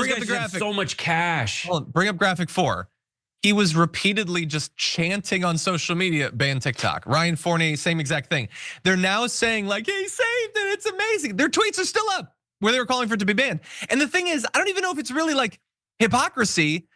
Bring up the graphic. So much cash. Well, bring up graphic 4. He was repeatedly just chanting on social media, ban TikTok. Ryan Fournier, same exact thing. They're now saying like, he saved it, it's amazing. Their tweets are still up where they were calling for it to be banned. And the thing is, I don't even know if it's really like hypocrisy,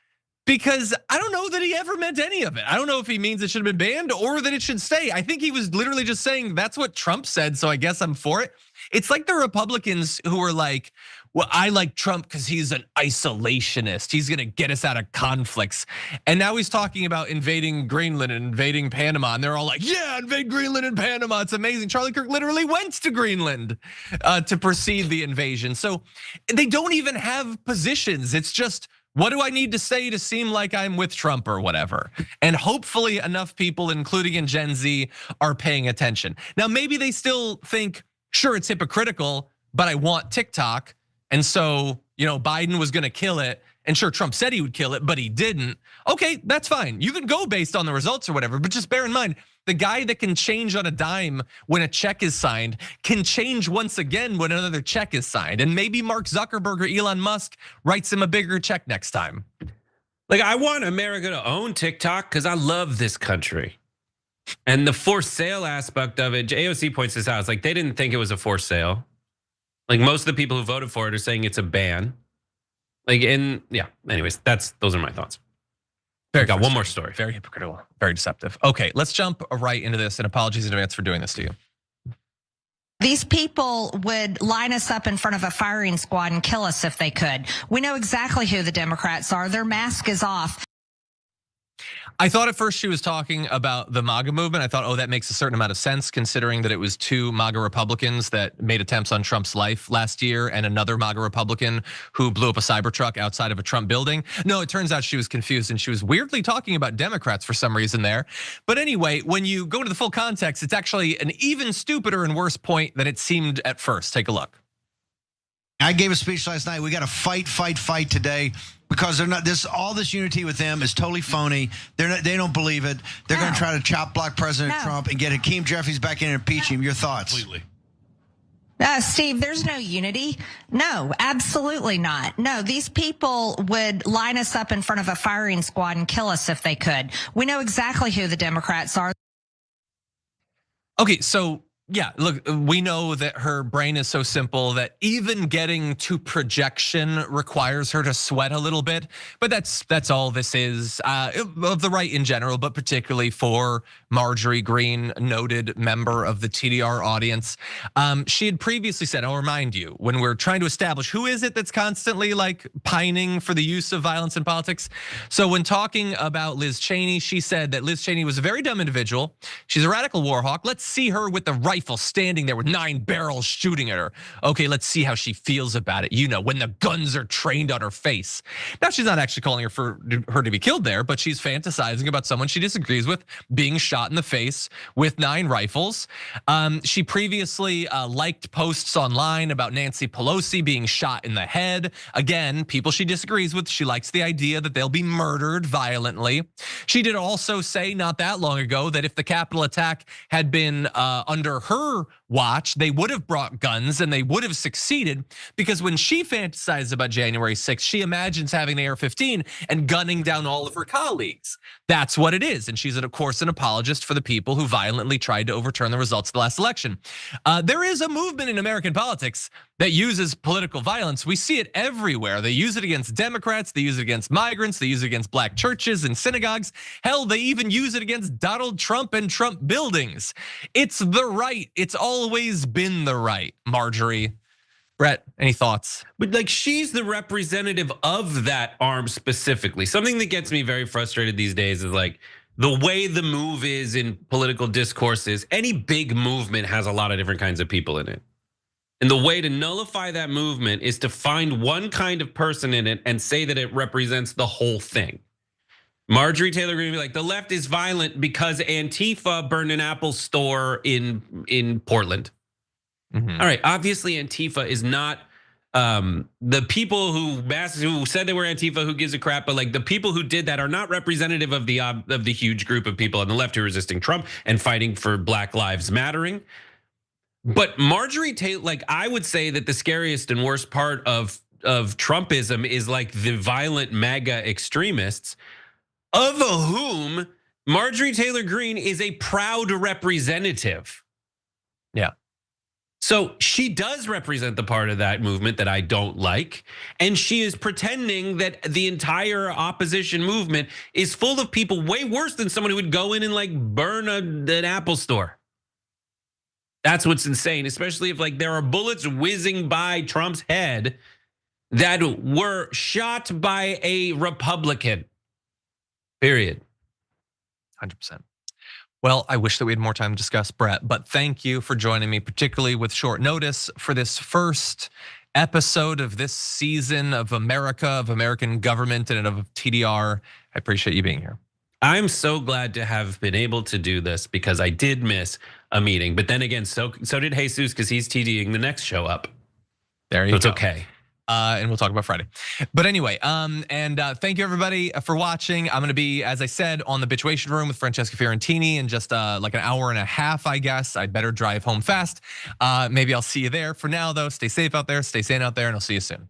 because I don't know that he ever meant any of it. I don't know if he means it should have been banned or that it should stay. I think he was literally just saying that's what Trump said, so I guess I'm for it. It's like the Republicans who are like, well, I like Trump because he's an isolationist. He's gonna get us out of conflicts. And now he's talking about invading Greenland and invading Panama. And they're all like, yeah, invade Greenland and Panama. It's amazing. Charlie Kirk literally went to Greenland to precede the invasion. So they don't even have positions. It's just, what do I need to say to seem like I'm with Trump or whatever? And hopefully enough people, including in Gen Z, are paying attention. Now, maybe they still think, sure, it's hypocritical, but I want TikTok. And so, Biden was gonna kill it. And sure, Trump said he would kill it, but he didn't. Okay, that's fine. You can go based on the results or whatever, but just bear in mind, the guy that can change on a dime when a check is signed can change once again when another check is signed. And maybe Mark Zuckerberg or Elon Musk writes him a bigger check next time. Like, I want America to own TikTok because I love this country. And the forced sale aspect of it, AOC points this out. It's like they didn't think it was a forced sale. Like most of the people who voted for it are saying it's a ban. Like, anyways, those are my thoughts. I got one more story. Very hypocritical, very deceptive. Okay, let's jump right into this, and apologies in advance for doing this to you. These people would line us up in front of a firing squad and kill us if they could. We know exactly who the Democrats are. Their mask is off. I thought at first she was talking about the MAGA movement. I thought, oh, that makes a certain amount of sense considering that it was 2 MAGA Republicans that made attempts on Trump's life last year and another MAGA Republican who blew up a Cybertruck outside of a Trump building. No, it turns out she was confused and she was weirdly talking about Democrats for some reason there. But anyway, when you go into the full context, it's actually an even stupider and worse point than it seemed at first. Take a look. I gave a speech last night. We got to fight today. Because they're not all this unity with them is totally phony. They don't believe it. They're going to try to chop block President Trump and get Hakeem Jeffries back in and impeach him. Your thoughts? Completely. Steve, there's no unity. No, absolutely not. No, these people would line us up in front of a firing squad and kill us if they could. We know exactly who the Democrats are. Okay, so yeah, look, we know that her brain is so simple that even getting to projection requires her to sweat a little bit. But that's all this is of the right in general, but particularly for Marjorie Greene, noted member of the TDR audience. She had previously said, I'll remind you, when we're trying to establish who is it that's constantly like pining for the use of violence in politics. So when talking about Liz Cheney, she said that Liz Cheney was a very dumb individual. She's a radical war hawk. Let's see her with the rifle standing there with 9 barrels shooting at her. Okay, let's see how she feels about it. When the guns are trained on her face. Now, she's not actually calling for her to be killed there, but she's fantasizing about someone she disagrees with being shot in the face with 9 rifles. She previously liked posts online about Nancy Pelosi being shot in the head. Again, people she disagrees with. She likes the idea that they'll be murdered violently. She did also say not that long ago that if the Capitol attack had been under her watch, they would have brought guns and they would have succeeded, because when she fantasizes about January 6th, she imagines having an AR-15 and gunning down all of her colleagues. That's what it is. And she's, of course, an apologist for the people who violently tried to overturn the results of the last election. There is a movement in American politics that uses political violence. We see it everywhere. They use it against Democrats, they use it against migrants, they use it against black churches and synagogues. Hell, they even use it against Donald Trump and Trump buildings. It's the right. It's always been the right, Marjorie. Brett, any thoughts? But like, she's the representative of that arm specifically. Something that gets me very frustrated these days is like the way the move is in political discourse is any big movement has a lot of different kinds of people in it. And the way to nullify that movement is to find one kind of person in it and say that it represents the whole thing. Marjorie Taylor Greene be like, the left is violent because Antifa burned an Apple store in Portland. All right, obviously Antifa is not the people who said they were Antifa, who gives a crap, but like the people who did that are not representative of the huge group of people on the left who are resisting Trump and fighting for Black Lives Mattering. But Marjorie Taylor, like, I would say that the scariest and worst part of Trumpism is like the violent MAGA extremists, of whom Marjorie Taylor Greene is a proud representative. Yeah. So she does represent the part of that movement that I don't like. And she is pretending that the entire opposition movement is full of people way worse than someone who would go in and like burn an Apple store. That's what's insane, especially if like there are bullets whizzing by Trump's head that were shot by a Republican. Period. 100%. Well, I wish that we had more time to discuss Brett, but thank you for joining me, particularly with short notice for this first episode of this season of America, of American government, and of TDR. I appreciate you being here. I'm so glad to have been able to do this because I did miss a meeting, but then again, so did Jesus because he's TDing the next show up. There you go. It's okay. And we'll talk about Friday. But anyway, thank you everybody for watching. I'm gonna be, as I said, on the Bitchuation Room with Francesca Fiorentini in just like an hour and a half, I guess. I'd better drive home fast. Maybe I'll see you there. For now though, stay safe out there, stay sane out there, and I'll see you soon.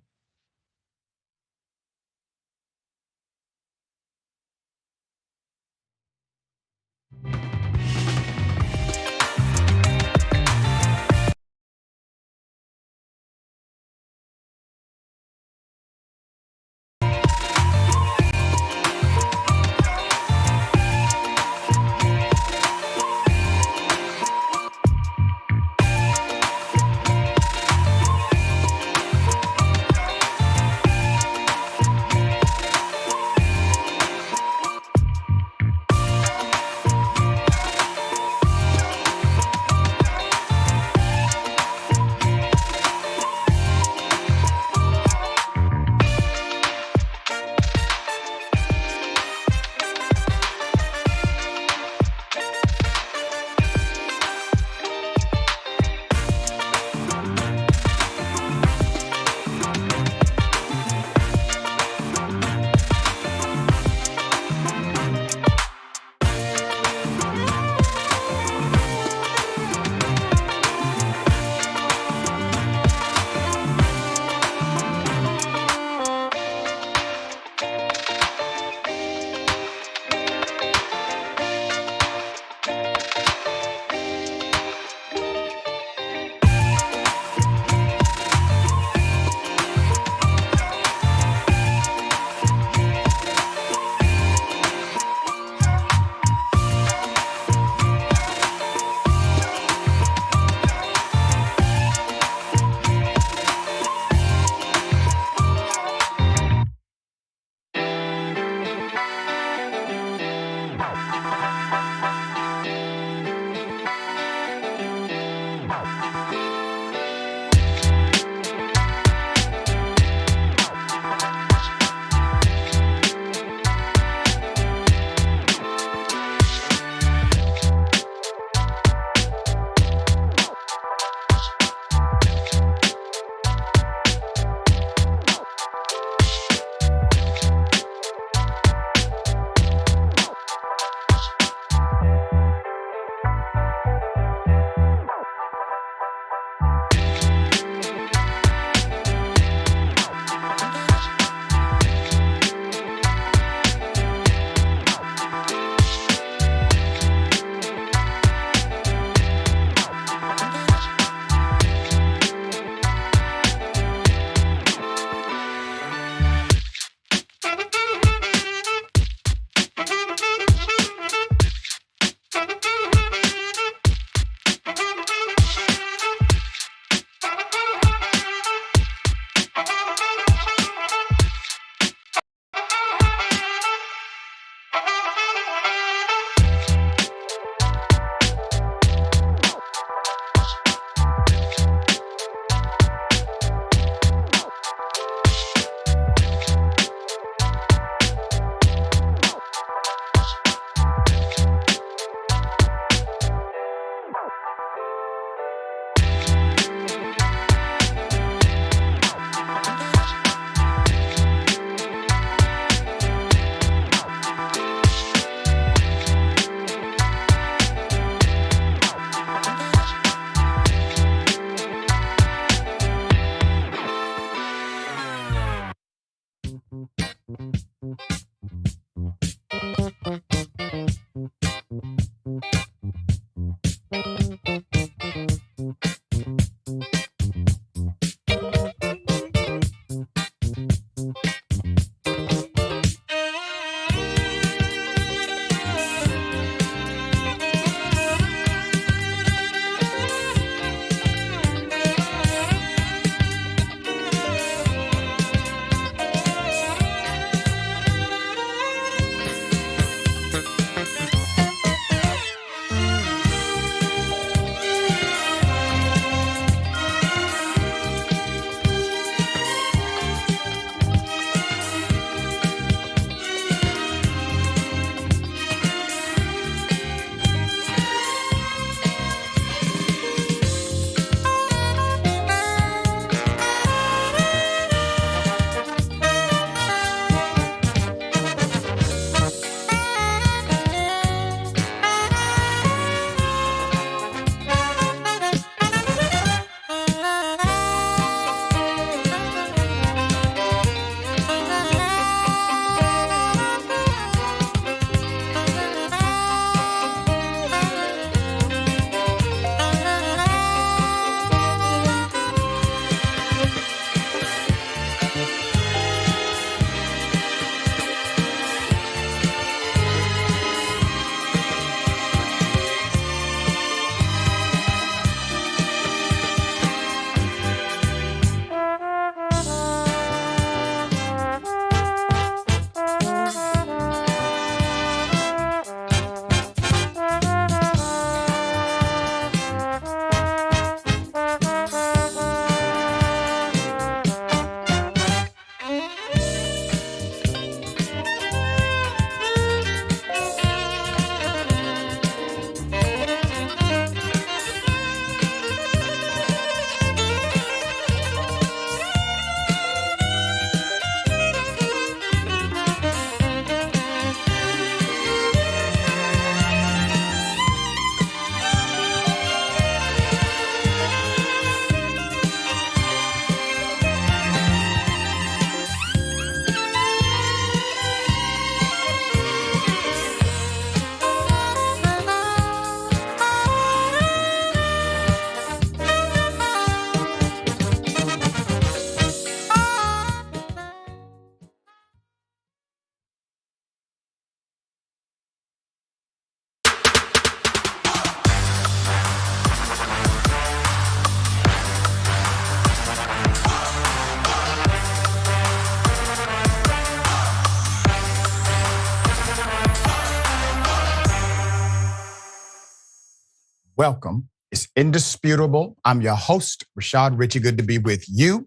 Welcome. It's indisputable. I'm your host, Rashad Richey. Good to be with you.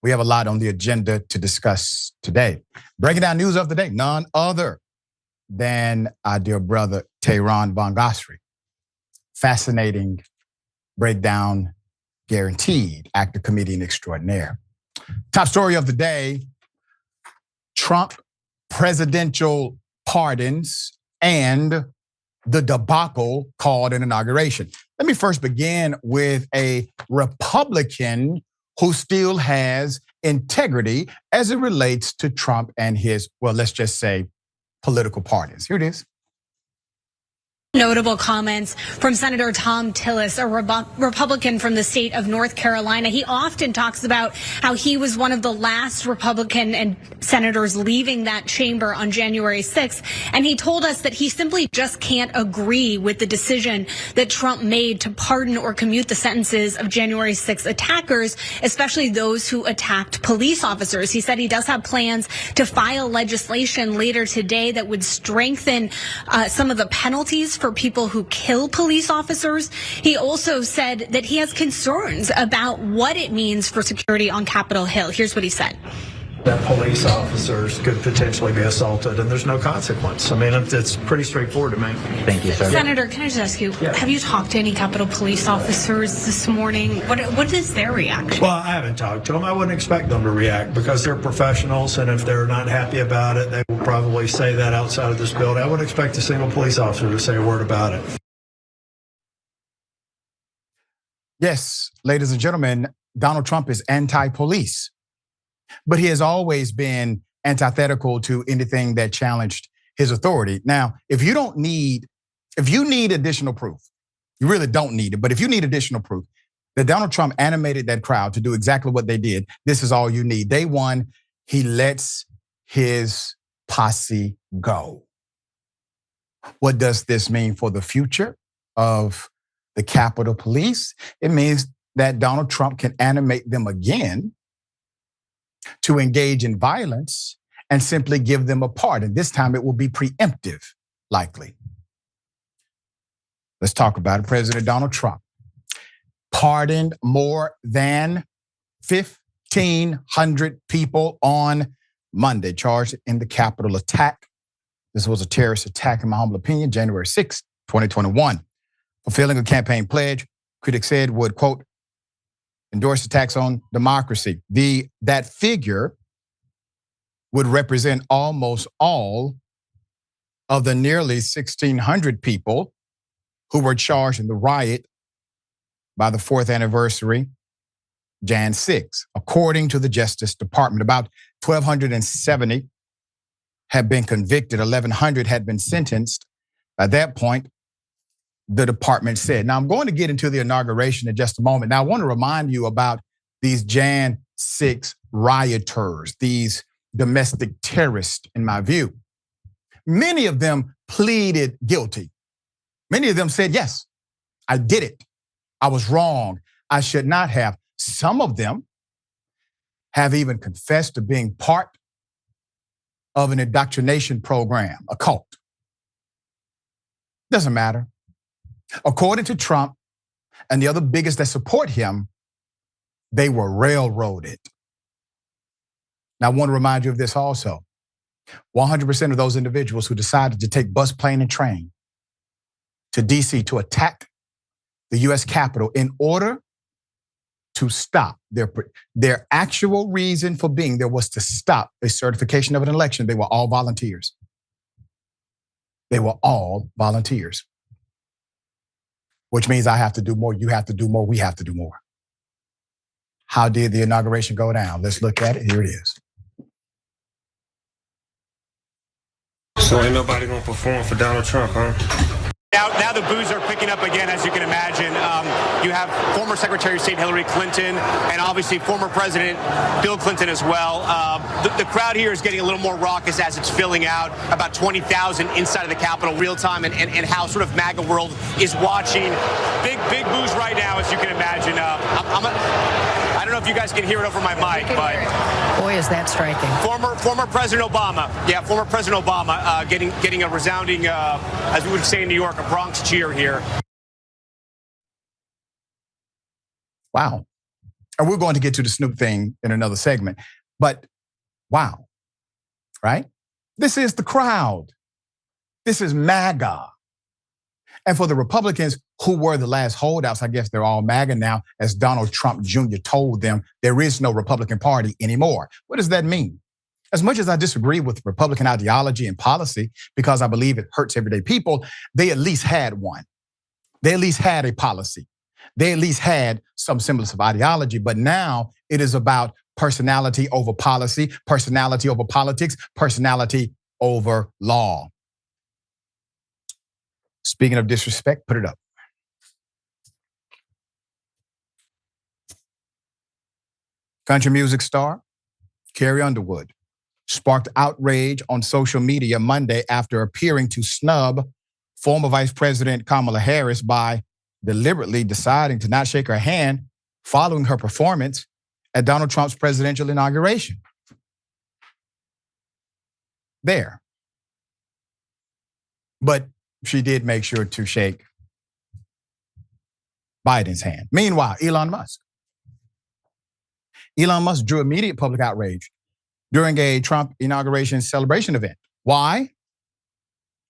We have a lot on the agenda to discuss today. Breaking down news of the day, none other than our dear brother, Tehran Von Ghasri. Fascinating breakdown, guaranteed, actor, comedian extraordinaire. Top story of the day, Trump presidential pardons and the debacle called an inauguration. Let me first begin with a Republican who still has integrity as it relates to Trump and his, well, let's just say, political pardons. Here it is. Notable comments from Senator Tom Tillis, a Republican from the state of North Carolina. He often talks about how he was one of the last Republican and senators leaving that chamber on January 6th. And he told us that he simply just can't agree with the decision that Trump made to pardon or commute the sentences of January 6th attackers, especially those who attacked police officers. He said he does have plans to file legislation later today that would strengthen some of the penalties for people who kill police officers. He also said that he has concerns about what it means for security on Capitol Hill. Here's what he said. That police officers could potentially be assaulted and there's no consequence. I mean, it's pretty straightforward to me. Thank you, sir. Senator, can I just ask you, have you talked to any Capitol police officers this morning? What is their reaction? Well, I haven't talked to them. I wouldn't expect them to react because they're professionals, and if they're not happy about it, they will probably say that outside of this building. I wouldn't expect a single police officer to say a word about it. Yes, ladies and gentlemen, Donald Trump is anti-police. But he has always been antithetical to anything that challenged his authority. Now, if you need additional proof, you really don't need it, but if you need additional proof that Donald Trump animated that crowd to do exactly what they did, this is all you need. Day one, he lets his posse go. What does this mean for the future of the Capitol Police? It means that Donald Trump can animate them again to engage in violence and simply give them a pardon. This time it will be preemptive, likely. Let's talk about it. President Donald Trump pardoned more than 1,500 people on Monday, charged in the Capitol attack. This was a terrorist attack, in my humble opinion, January 6, 2021. Fulfilling a campaign pledge, critics said would, quote, endorse attacks on democracy. That figure would represent almost all of the nearly 1,600 people who were charged in the riot by the 4th anniversary, Jan 6. According to the Justice Department, about 1,270 had been convicted, 1,100 had been sentenced. At that point, the department said. Now, I'm going to get into the inauguration in just a moment. Now, I want to remind you about these Jan 6 rioters, these domestic terrorists, in my view. Many of them pleaded guilty. Many of them said, yes, I did it. I was wrong. I should not have. Some of them have even confessed to being part of an indoctrination program, a cult. Doesn't matter. According to Trump and the other biggest that support him, they were railroaded. Now, I want to remind you of this also. 100% of those individuals who decided to take bus, plane, and train to DC to attack the US Capitol in order to stop their actual reason for being there was to stop a certification of an election. They were all volunteers. They were all volunteers. Which means I have to do more, you have to do more, we have to do more. How did the inauguration go down? Let's look at it. Here it is. So ain't nobody gonna perform for Donald Trump, huh? Now the boos are picking up again, as you can imagine. You have former Secretary of State Hillary Clinton and obviously former President Bill Clinton as well. The crowd here is getting a little more raucous as it's filling out. About 20,000 inside of the Capitol real time, and how sort of MAGA world is watching. Big boos right now, as you can imagine. I don't know if you guys can hear it over my mic, but boy, is that striking. Former President Obama, former President Obama getting a resounding, as we would say in New York, a Bronx cheer here. Wow. And we're going to get to the Snoop thing in another segment, but wow, right? This is the crowd. This is MAGA. And for the Republicans who were the last holdouts, I guess they're all MAGA now, as Donald Trump Jr. told them, there is no Republican Party anymore. What does that mean? As much as I disagree with Republican ideology and policy, because I believe it hurts everyday people, they at least had one. They at least had a policy. They at least had some semblance of ideology, but now it is about personality over policy, personality over politics, personality over law. Speaking of disrespect, put it up. Country music star Carrie Underwood sparked outrage on social media Monday after appearing to snub former Vice President Kamala Harris by deliberately deciding to not shake her hand following her performance at Donald Trump's presidential inauguration. There. But she did make sure to shake Biden's hand. Meanwhile, Elon Musk drew immediate public outrage during a Trump inauguration celebration event. Why?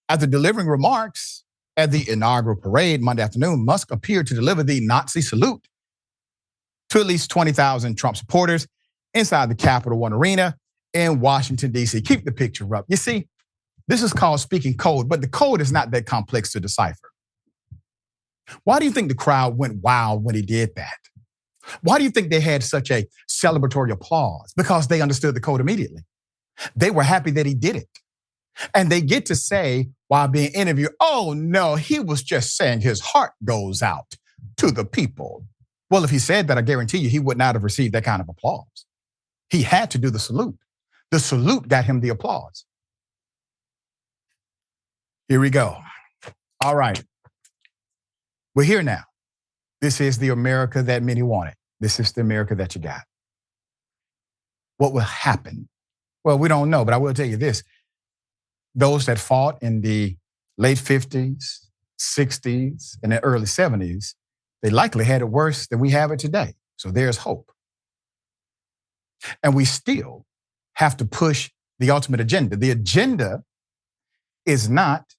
After delivering remarks at the inaugural parade Monday afternoon, Musk appeared to deliver the Nazi salute to at least 20,000 Trump supporters inside the Capital One Arena in Washington, D.C. Keep the picture up. You see, this is called speaking code, but the code is not that complex to decipher. Why do you think the crowd went wild when he did that? Why do you think they had such a celebratory applause? Because they understood the code immediately. They were happy that he did it. And they get to say while being interviewed, oh no, he was just saying his heart goes out to the people. Well, if he said that, I guarantee you he would not have received that kind of applause. He had to do the salute. The salute got him the applause. Here we go. All right. We're here now. This is the America that many wanted. This is the America that you got. What will happen? Well, we don't know, but I will tell you this. Those that fought in the late 50s, 60s, and the early 70s, they likely had it worse than we have it today. So there's hope. And we still have to push the ultimate agenda. The agenda is not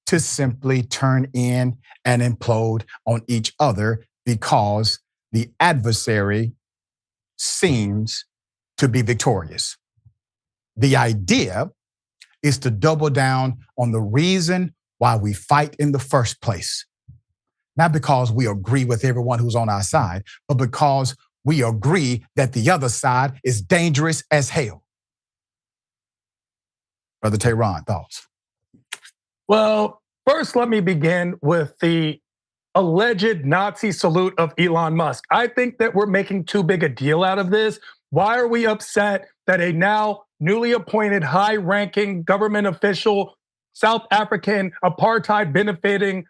to simply turn in and implode on each other because the adversary seems to be victorious. The idea is to double down on the reason why we fight in the first place. Not because we agree with everyone who's on our side, but because we agree that the other side is dangerous as hell. Brother Tehran, thoughts? Well, first, let me begin with the alleged Nazi salute of Elon Musk. I think that we're making too big a deal out of this. Why are we upset that a now newly appointed high-ranking government official, South African apartheid benefiting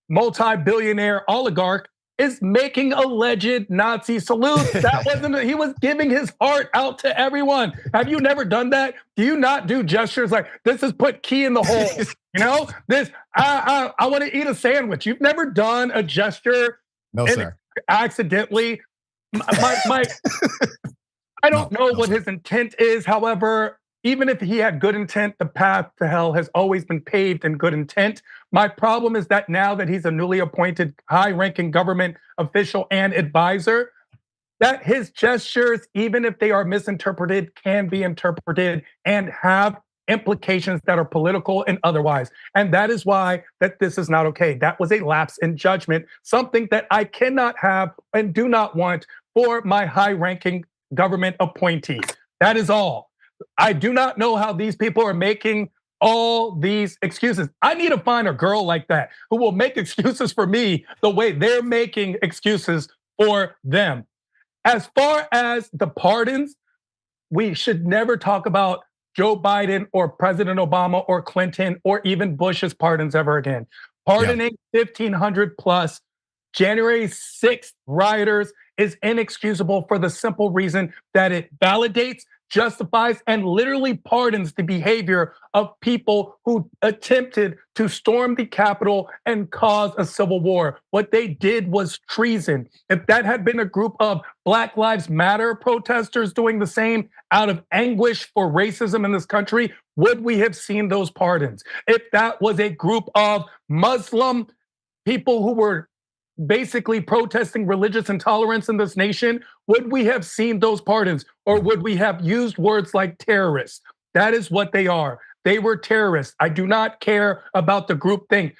multi-billionaire oligarch is making alleged Nazi salutes? That wasn't, he was giving his heart out to everyone. Have you never done that? Do you not do gestures like, this is put key in the hole? You know, this, I want to eat a sandwich. You've never done a gesture. No, sir. Accidentally. I don't know what his intent is. However, even if he had good intent, the path to hell has always been paved in good intent. My problem is that now that he's a newly appointed high-ranking government official and advisor, that his gestures, even if they are misinterpreted, can be interpreted and have implications that are political and otherwise. And that is why that this is not okay. That was a lapse in judgment, something that I cannot have and do not want for my high-ranking government appointee. That is all. I do not know how these people are making all these excuses. I need to find a girl like that who will make excuses for me the way they're making excuses for them. As far as the pardons, we should never talk about Joe Biden or President Obama or Clinton or even Bush's pardons ever again. Pardoning 1,500 plus January 6th rioters is inexcusable for the simple reason that it validates, justifies, and literally pardons the behavior of people who attempted to storm the Capitol and cause a civil war. What they did was treason. If that had been a group of Black Lives Matter protesters doing the same out of anguish for racism in this country, would we have seen those pardons? If that was a group of Muslim people who were basically protesting religious intolerance in this nation, would we have seen those pardons? Or would we have used words like terrorists? That is what they are. They were terrorists. I do not care about the group thing.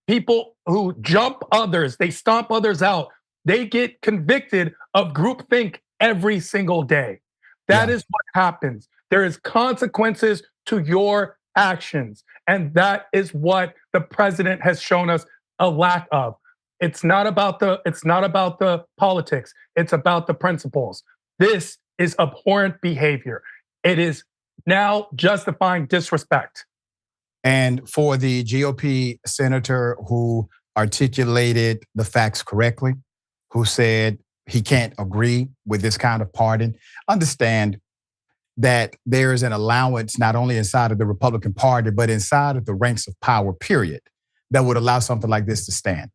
People who jump others, they stomp others out, they get convicted of groupthink every single day. That is what happens. There is consequences to your actions. And that is what the president has shown us a lack of. It's not about the politics. It's about the principles. This is abhorrent behavior. It is now justifying disrespect. And for the GOP senator who articulated the facts correctly, who said he can't agree with this kind of pardon, understand that there is an allowance not only inside of the Republican Party, but inside of the ranks of power, period, that would allow something like this to stand.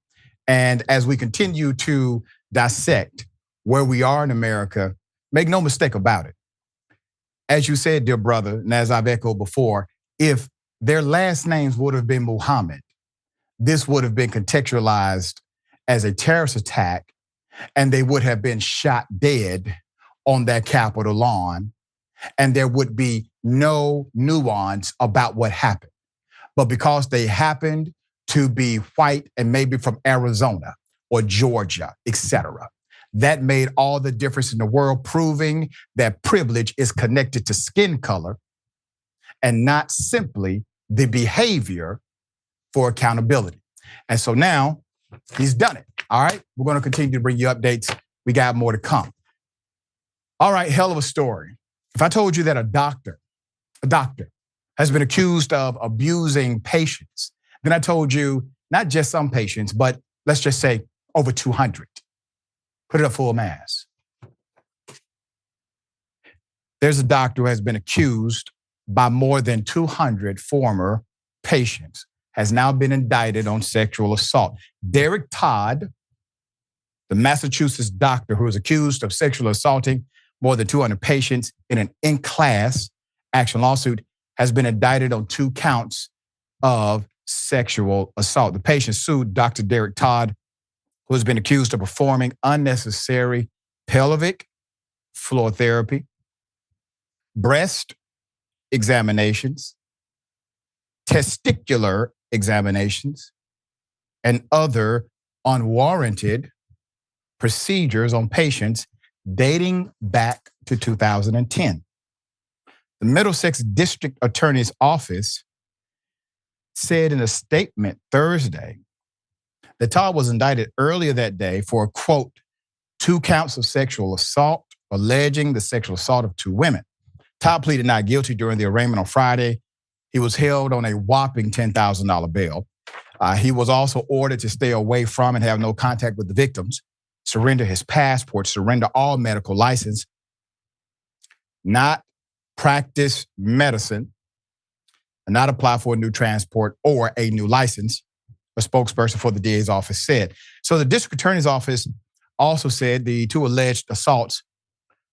And as we continue to dissect where we are in America, make no mistake about it. As you said, dear brother, and as I've echoed before, if their last names would have been Muhammad, this would have been contextualized as a terrorist attack, and they would have been shot dead on that Capitol lawn, and there would be no nuance about what happened. But because they happened to be white and maybe from Arizona or Georgia, etc., That made all the difference in the world, proving that privilege is connected to skin color and not simply the behavior for accountability. And so now he's done it. All right, we're going to continue to bring you updates. We got more to come. All right, hell of a story. If I told you that a doctor has been accused of abusing patients, then I told you not just some patients, but let's just say over 200. Put it up full mass. There's a doctor who has been accused by more than 200 former patients, has now been indicted on sexual assault. Derek Todd, the Massachusetts doctor who was accused of sexually assaulting more than 200 patients in an in-class action lawsuit, has been indicted on 2 counts of sexual assault. The patient sued Dr. Derek Todd, who has been accused of performing unnecessary pelvic floor therapy, breast examinations, testicular examinations, and other unwarranted procedures on patients dating back to 2010. The Middlesex District Attorney's Office said in a statement Thursday that Todd was indicted earlier that day for, quote, 2 counts of sexual assault, alleging the sexual assault of 2 women. Todd pleaded not guilty during the arraignment on Friday. He was held on a whopping $10,000 bail. He was also ordered to stay away from and have no contact with the victims, surrender his passport, surrender all medical license, not practice medicine, and not apply for a new transport or a new license, a spokesperson for the DA's office said. So the district attorney's office also said the 2 alleged assaults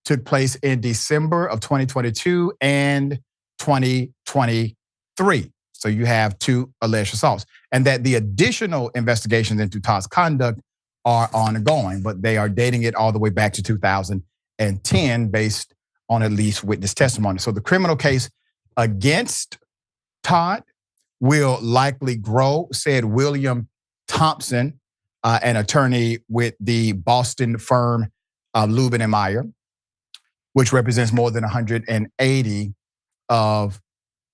took place in December of 2022 and 2023. So you have 2 alleged assaults, and that the additional investigations into Todd's conduct are ongoing, but they are dating it all the way back to 2010 based on at least witness testimony. So the criminal case against Todd will likely grow, said William Thompson, an attorney with the Boston firm Lubin and Meyer, which represents more than 180 of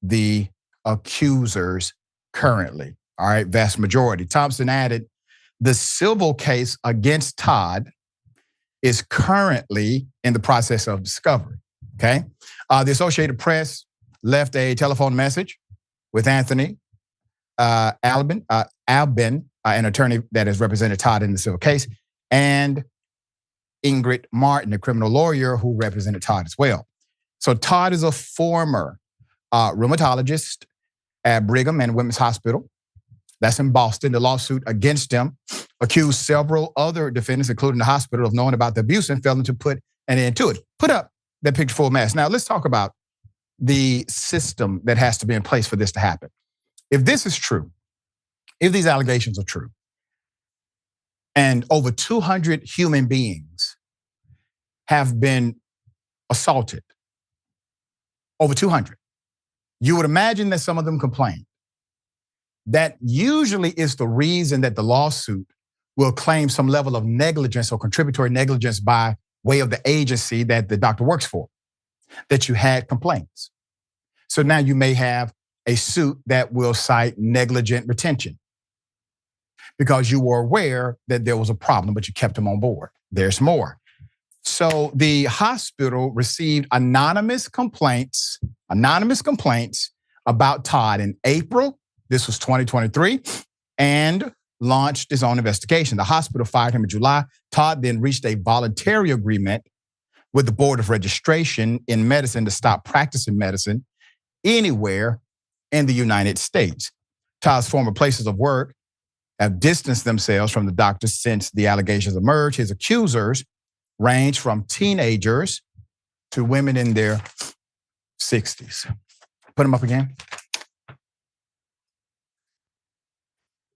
the accusers currently. All right, vast majority. Thompson added, the civil case against Todd is currently in the process of discovery. Okay. The Associated Press left a telephone message with Anthony Albin, an attorney that has represented Todd in the civil case, and Ingrid Martin, a criminal lawyer who represented Todd as well. So Todd is a former rheumatologist at Brigham and Women's Hospital. That's in Boston. The lawsuit against him accused several other defendants, including the hospital, of knowing about the abuse and failing to put an end to it. Put up that picture full mass. Now let's talk about the system that has to be in place for this to happen. If this is true, if these allegations are true, and over 200 human beings have been assaulted, over 200, you would imagine that some of them complained. That usually is the reason that the lawsuit will claim some level of negligence or contributory negligence by way of the agency that the doctor works for, that you had complaints. So now you may have a suit that will cite negligent retention because you were aware that there was a problem, but you kept them on board. There's more. So the hospital received anonymous complaints about Todd in April. This was 2023, and launched his own investigation. The hospital fired him in July. Todd then reached a voluntary agreement with the Board of Registration in Medicine to stop practicing medicine anywhere in the United States. Todd's former places of work have distanced themselves from the doctor since the allegations emerged. His accusers range from teenagers to women in their 60s. Put them up again.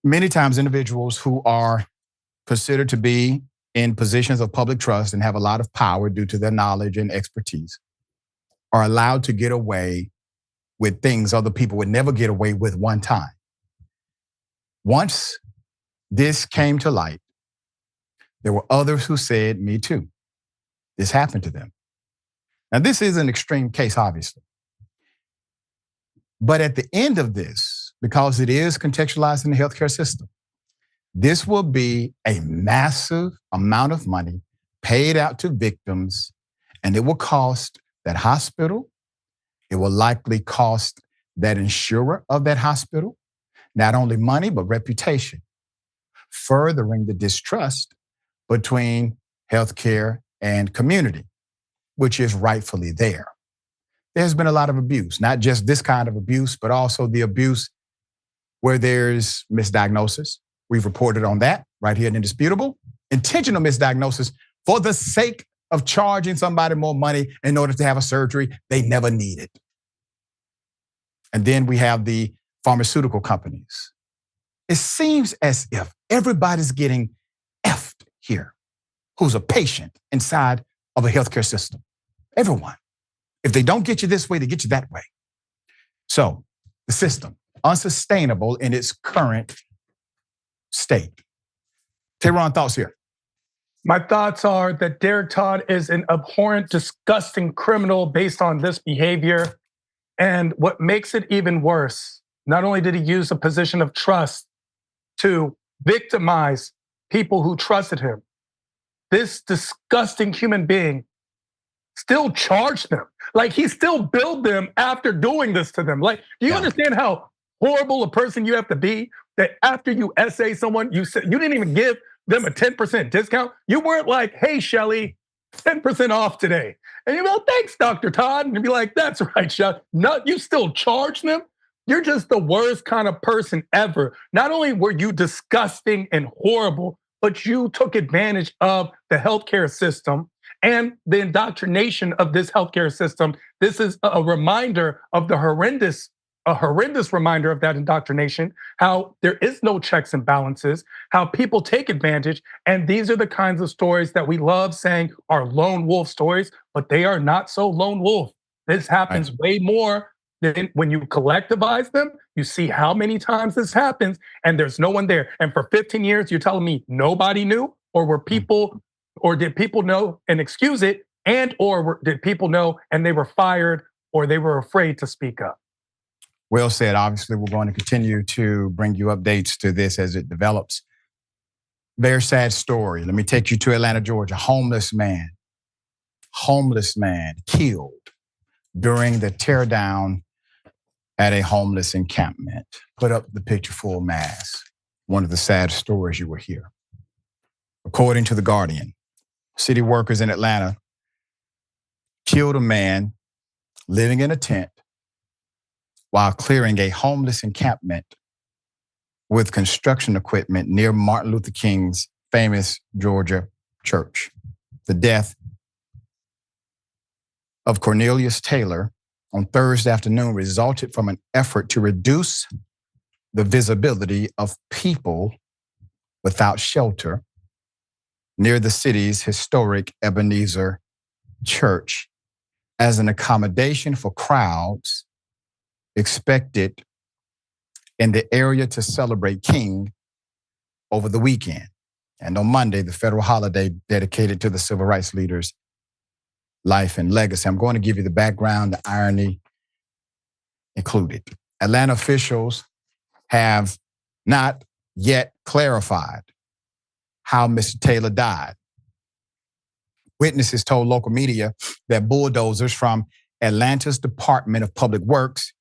Many times individuals who are considered to be in positions of public trust and have a lot of power due to their knowledge and expertise are allowed to get away with things other people would never get away with one time. Once this came to light, There were others who said, me too. This happened to them. Now, this is an extreme case, obviously. But at the end of this, because it is contextualized in the healthcare system, this will be a massive amount of money paid out to victims, and it will cost that hospital. It will likely cost that insurer of that hospital, not only money, but reputation, furthering the distrust between healthcare and community, which is rightfully there. There's been a lot of abuse, not just this kind of abuse, but also the abuse where there's misdiagnosis. We've reported on that right here in Indisputable. Intentional misdiagnosis for the sake of charging somebody more money in order to have a surgery they never needed. And then we have the pharmaceutical companies. It seems as if everybody's getting effed here who's a patient inside of a healthcare system. Everyone. If they don't get you this way, they get you that way. So the system, unsustainable in its current state. Tehran, thoughts here? My thoughts are that Derek Todd is an abhorrent, disgusting criminal based on this behavior. And what makes it even worse, not only did he use a position of trust to victimize people who trusted him, this disgusting human being still charged them. Like, he still billed them after doing this to them. Like, do you understand how horrible a person you have to be that after you essay someone, you didn't even give them a 10% discount? You weren't like, hey, Shelly, 10% off today. And you'd be like, thanks, Dr. Todd. And you'd be like, that's right, Shelly. No, you still charge them? You're just the worst kind of person ever. Not only were you disgusting and horrible, but you took advantage of the healthcare system and the indoctrination of this healthcare system. This is a reminder of the horrendous reminder of that indoctrination, how there is no checks and balances, how people take advantage. And these are the kinds of stories that we love saying are lone wolf stories, but they are not so lone wolf. This happens way more than when you collectivize them. You see how many times this happens and there's no one there. And for 15 years, you're telling me nobody knew? Or were people, or did people know and excuse it? And or did people know and they were fired or they were afraid to speak up? Well said. Obviously, we're going to continue to bring you updates to this as it develops. Very sad story. Let me take you to Atlanta, Georgia. Homeless man killed during the teardown at a homeless encampment. Put up the picture full mass. One of the sad stories you will hear. According to The Guardian, city workers in Atlanta killed a man living in a tent while clearing a homeless encampment with construction equipment near Martin Luther King's famous Georgia church. The death of Cornelius Taylor on Thursday afternoon resulted from an effort to reduce the visibility of people without shelter near the city's historic Ebenezer Church as an accommodation for crowds expected in the area to celebrate King over the weekend. And on Monday, the federal holiday dedicated to the civil rights leaders' life and legacy. I'm going to give you the background, the irony included. Atlanta officials have not yet clarified how Mr. Taylor died. Witnesses told local media that bulldozers from Atlanta's Department of Public Works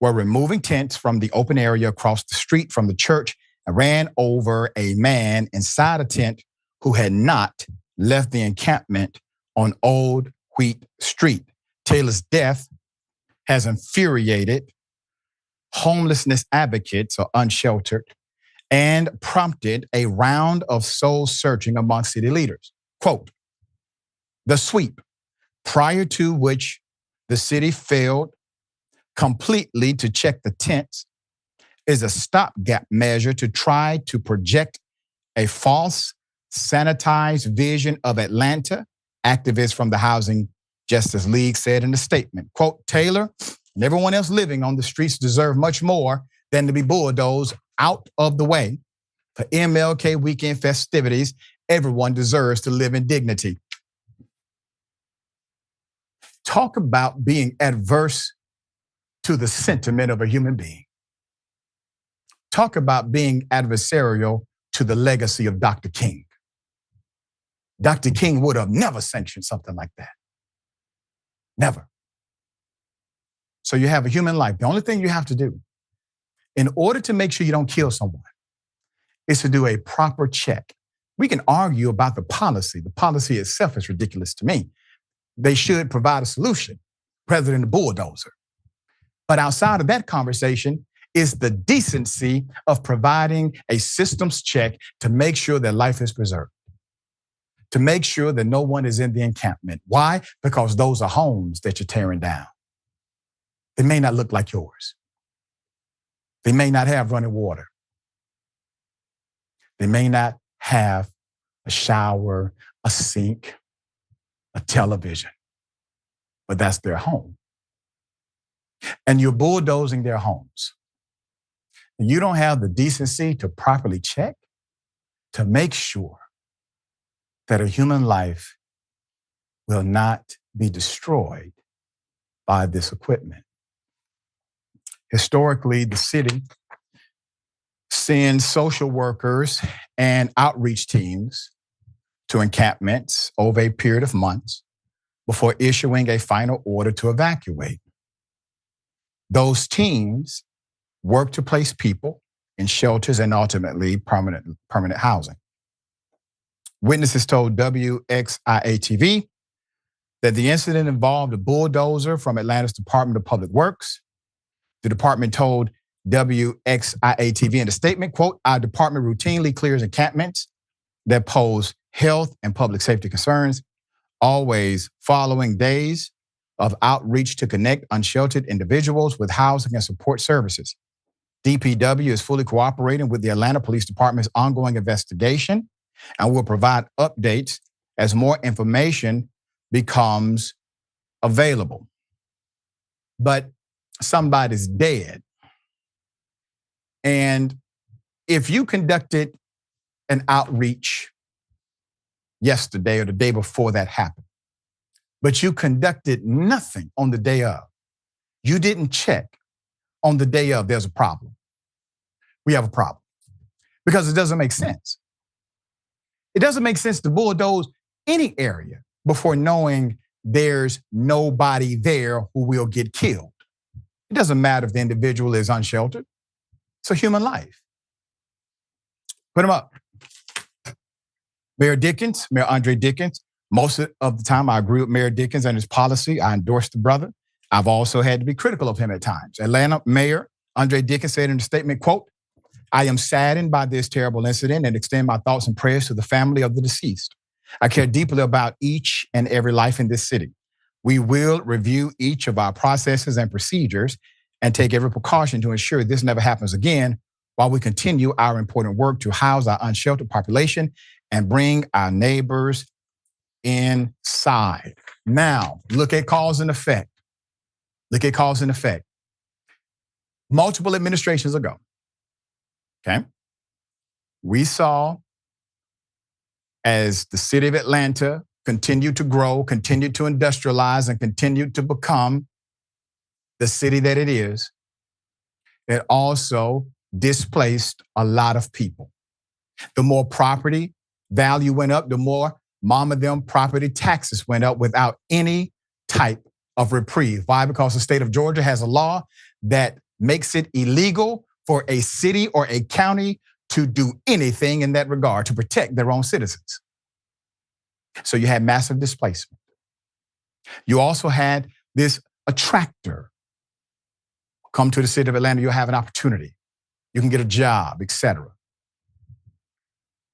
were removing tents from the open area across the street from the church and ran over a man inside a tent who had not left the encampment on Old Wheat Street. Taylor's death has infuriated homelessness advocates or unsheltered and prompted a round of soul searching among city leaders. Quote, the sweep, prior to which the city failed completely to check the tents, is a stopgap measure to try to project a false, sanitized vision of Atlanta, activists from the Housing Justice League said in a statement. Quote, Taylor and everyone else living on the streets deserve much more than to be bulldozed out of the way for MLK weekend festivities everyone deserves to live in dignity. Talk about being adverse to the sentiment of a human being. Talk about being adversarial to the legacy of Dr. King. Dr. King would have never sanctioned something like that. Never. So you have a human life. The only thing you have to do in order to make sure you don't kill someone is to do a proper check. We can argue about the policy. The policy itself is ridiculous to me. They should provide a solution rather than a bulldozer. But outside of that conversation is the decency of providing a systems check to make sure that life is preserved, to make sure that no one is in the encampment. Why? Because those are homes that you're tearing down. They may not look like yours. They may not have running water. They may not have a shower, a sink, a television, but that's their home. And you're bulldozing their homes. You don't have the decency to properly check, to make sure that a human life will not be destroyed by this equipment. Historically, the city sends social workers and outreach teams to encampments over a period of months before issuing a final order to evacuate. Those teams work to place people in shelters and ultimately permanent housing. Witnesses told WXIA-TV that the incident involved a bulldozer from Atlanta's Department of Public Works. The department told WXIA-TV in a statement, quote, "Our department routinely clears encampments that pose health and public safety concerns, always following days of outreach to connect unsheltered individuals with housing and support services. DPW is fully cooperating with the Atlanta Police Department's ongoing investigation and will provide updates as more information becomes available." But somebody's dead. And if you conducted an outreach yesterday or the day before that happened, but you conducted nothing on the day of, you didn't check on the day of, there's a problem. We have a problem because it doesn't make sense. It doesn't make sense to bulldoze any area before knowing there's nobody there who will get killed. It doesn't matter if the individual is unsheltered. It's a human life. Put him up. Mayor Andre Dickens. Most of the time I agree with Mayor Dickens and his policy. I endorse the brother. I've also had to be critical of him at times. Atlanta Mayor Andre Dickens said in a statement, quote, "I am saddened by this terrible incident and extend my thoughts and prayers to the family of the deceased. I care deeply about each and every life in this city. We will review each of our processes and procedures and take every precaution to ensure this never happens again while we continue our important work to house our unsheltered population and bring our neighbors inside." Now, look at cause and effect. Look at cause and effect. Multiple administrations ago, okay, we saw as the city of Atlanta continued to grow, continued to industrialize, and continued to become the city that it is, it also displaced a lot of people. The more property value went up, the more mom and them property taxes went up without any type of reprieve. Why? Because the state of Georgia has a law that makes it illegal for a city or a county to do anything in that regard to protect their own citizens. So you had massive displacement. You also had this attractor come to the city of Atlanta. You'll have an opportunity. You can get a job, etc.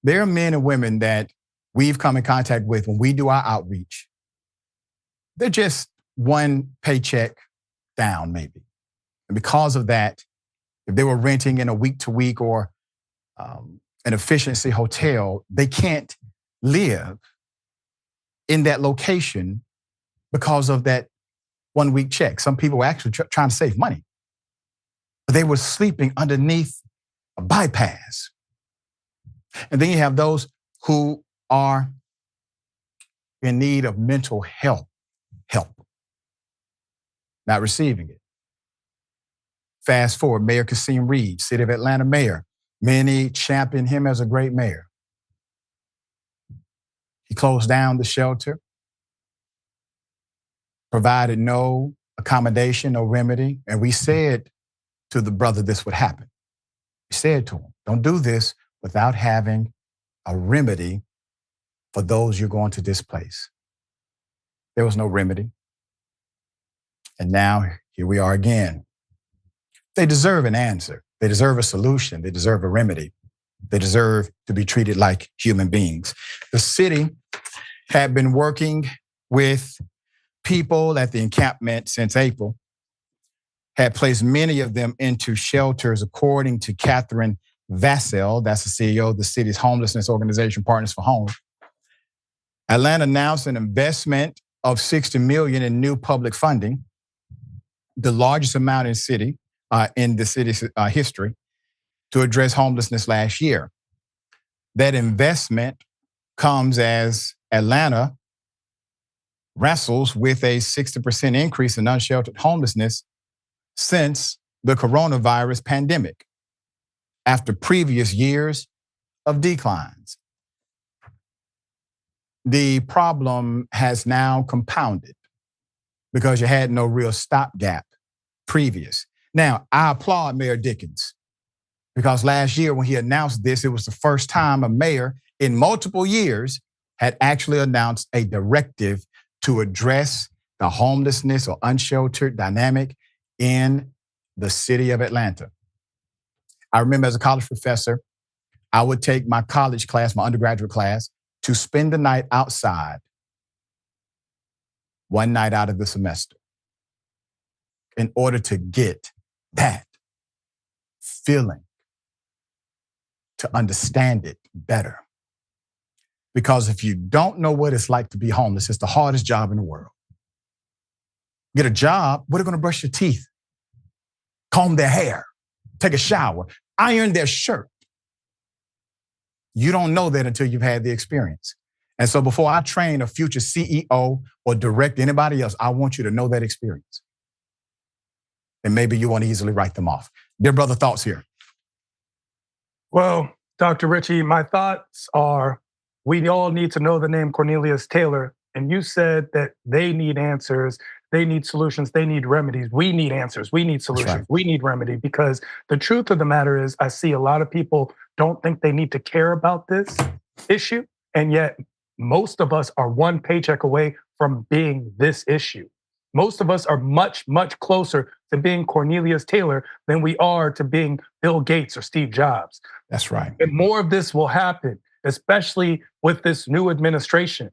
There are men and women that we've come in contact with when we do our outreach. They're just one paycheck down, maybe. And because of that, if they were renting in a week-to-week or an efficiency hotel, they can't live in that location because of that 1 week check. Some people were actually trying to save money, but they were sleeping underneath a bypass. And then you have those who are in need of mental help, not receiving it. Fast forward, Mayor Kasim Reed, City of Atlanta mayor. Many champion him as a great mayor. He closed down the shelter, provided no accommodation, no remedy. And we said to the brother this would happen. We said to him, don't do this without having a remedy for those you're going to displace. There was no remedy. And now here we are again. They deserve an answer. They deserve a solution. They deserve a remedy. They deserve to be treated like human beings. The city had been working with people at the encampment since April, had placed many of them into shelters, according to Catherine Vassell, that's the CEO of the city's homelessness organization, Partners for Home. Atlanta announced an investment of $60 million in new public funding, the largest amount in the city's history, to address homelessness last year. That investment comes as Atlanta wrestles with a 60% increase in unsheltered homelessness since the coronavirus pandemic, after previous years of declines. The problem has now compounded because you had no real stopgap previous. Now, I applaud Mayor Dickens, because last year when he announced this, it was the first time a mayor in multiple years had actually announced a directive to address the homelessness or unsheltered dynamic in the city of Atlanta. I remember as a college professor, I would take my college class, my undergraduate class, to spend the night outside, one night out of the semester, in order to get that feeling, to understand it better. Because if you don't know what it's like to be homeless, it's the hardest job in the world. Get a job, where they're gonna brush your teeth, comb their hair, take a shower, iron their shirt. You don't know that until you've had the experience. And so before I train a future CEO or direct anybody else, I want you to know that experience. And maybe you won't easily write them off. Dear brother, thoughts here? Well, Dr. Richey, my thoughts are, we all need to know the name Cornelius Taylor. And you said that they need answers, they need solutions, they need remedies. We need answers, we need solutions, right. We need remedy. Because the truth of the matter is, I see a lot of people don't think they need to care about this issue. And yet most of us are one paycheck away from being this issue. Most of us are much, much closer to being Cornelius Taylor than we are to being Bill Gates or Steve Jobs. That's right. And more of this will happen, especially with this new administration.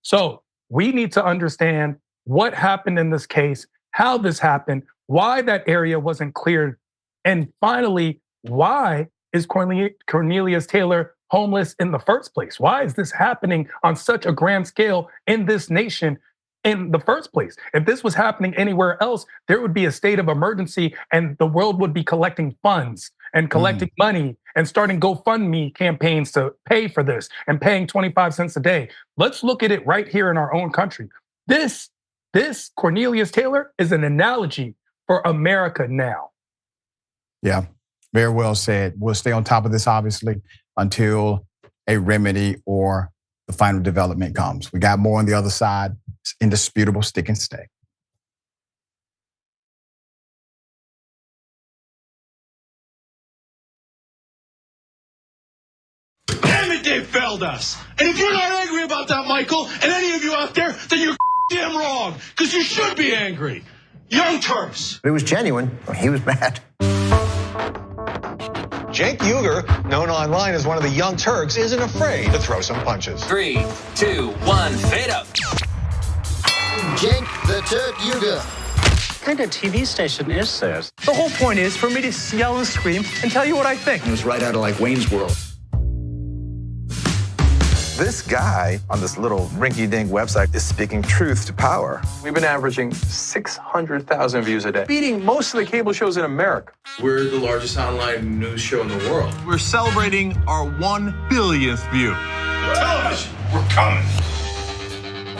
So we need to understand what happened in this case, how this happened, why that area wasn't cleared, and finally, why is Cornelius Taylor homeless in the first place? Why is this happening on such a grand scale in this nation in the first place? If this was happening anywhere else, there would be a state of emergency and the world would be collecting funds and collecting money and starting GoFundMe campaigns to pay for this and paying 25 cents a day. Let's look at it right here in our own country. This Cornelius Taylor is an analogy for America now. Yeah, very well said. We'll stay on top of this, obviously, until a remedy or the final development comes. We got more on the other side. It's indisputable. Stick and stay. Damn it, they failed us. And if you're not angry about that, Michael, and any of you out there, then you're damn wrong, because you should be angry. Young Turks. It was genuine. He was mad. Cenk Uygur, known online as one of the Young Turks, isn't afraid to throw some punches. 3, 2, 1, fade up. Cenk the Turk Uygur. What kind of TV station is this? The whole point is for me to yell and scream and tell you what I think. It was right out of like Wayne's World. This guy on this little rinky-dink website is speaking truth to power. We've been averaging 600,000 views a day, beating most of the cable shows in America. We're the largest online news show in the world. We're celebrating our 1 billionth view. television. We're coming.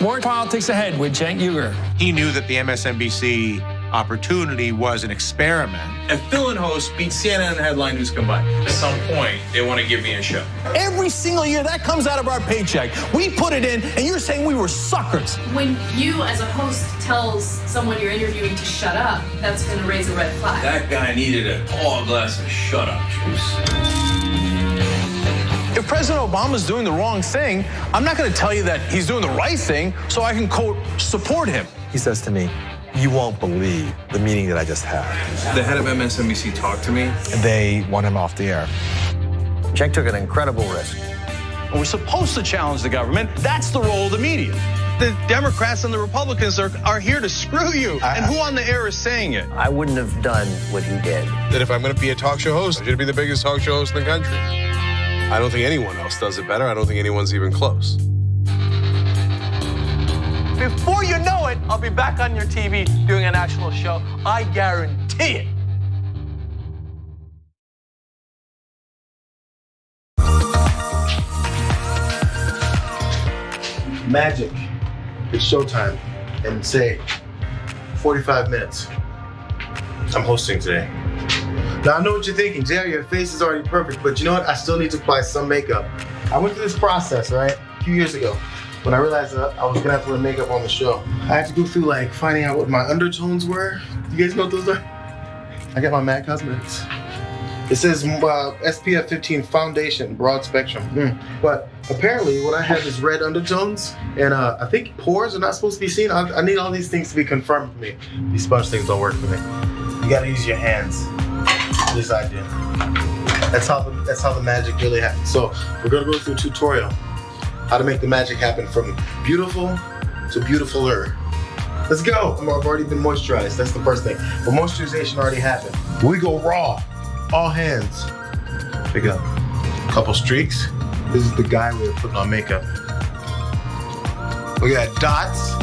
More politics ahead with Cenk Uygur. He knew that the MSNBC opportunity was an experiment. And Phil and host beat CNN and Headline News combined. At some point, they want to give me a show. Every single year, that comes out of our paycheck. We put it in, and you're saying we were suckers. When you, as a host, tells someone you're interviewing to shut up, that's going to raise a red flag. That guy needed a tall glass of shut up juice. If President Obama's doing the wrong thing, I'm not going to tell you that he's doing the right thing so I can, quote, support him. He says to me, you won't believe the meeting that I just had. The head of MSNBC talked to me. They want him off the air. Cenk took an incredible risk. We're supposed to challenge the government. That's the role of the media. The Democrats and the Republicans are here to screw you. And who on the air is saying it? I wouldn't have done what he did. That if I'm going to be a talk show host, I should be the biggest talk show host in the country. I don't think anyone else does it better. I don't think anyone's even close. Before you know it, I'll be back on your TV doing a national show. I guarantee it. Magic. It's showtime. And say 45 minutes. I'm hosting today. Now, I know what you're thinking, JR, your face is already perfect, but you know what? I still need to apply some makeup. I went through this process, right? A few years ago, when I realized that I was gonna have to wear makeup on the show. I had to go through like finding out what my undertones were. You guys know what those are? I got my MAC Cosmetics. It says SPF 15 foundation, broad spectrum. But apparently what I have is red undertones, and I think pores are not supposed to be seen. I need all these things to be confirmed for me. These sponge things don't work for me. You gotta use your hands. This idea. That's how the magic really happens. So we're gonna go through a tutorial how to make the magic happen from beautiful to beautifuler. Let's go. I've already been moisturized. That's the first thing. But moisturization already happened. We go raw, all hands. Pick up a couple streaks. This is the guy way of putting on makeup. We got dots.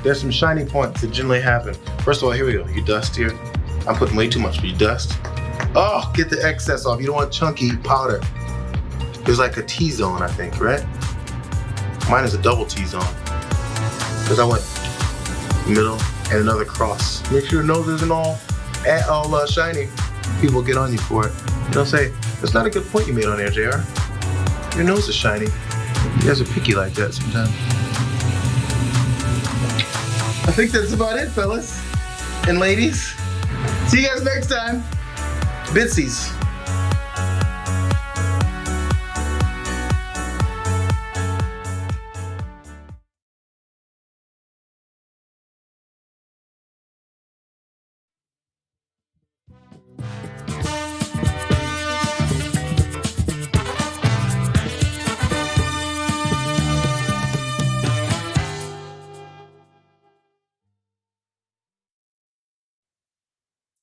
There's some shiny points that generally happen. First of all, here we go. You dust here. I'm putting way too much, but you dust. Oh, get the excess off. You don't want chunky powder. There's like a T-zone, I think, right? Mine is a double T-zone. Because I went middle and another cross. Make sure your nose isn't all shiny. People get on you for it. They'll say, that's not a good point you made on there, JR. Your nose is shiny. You guys are picky like that sometimes. I think that's about it, fellas and ladies. See you guys next time. Bitsies.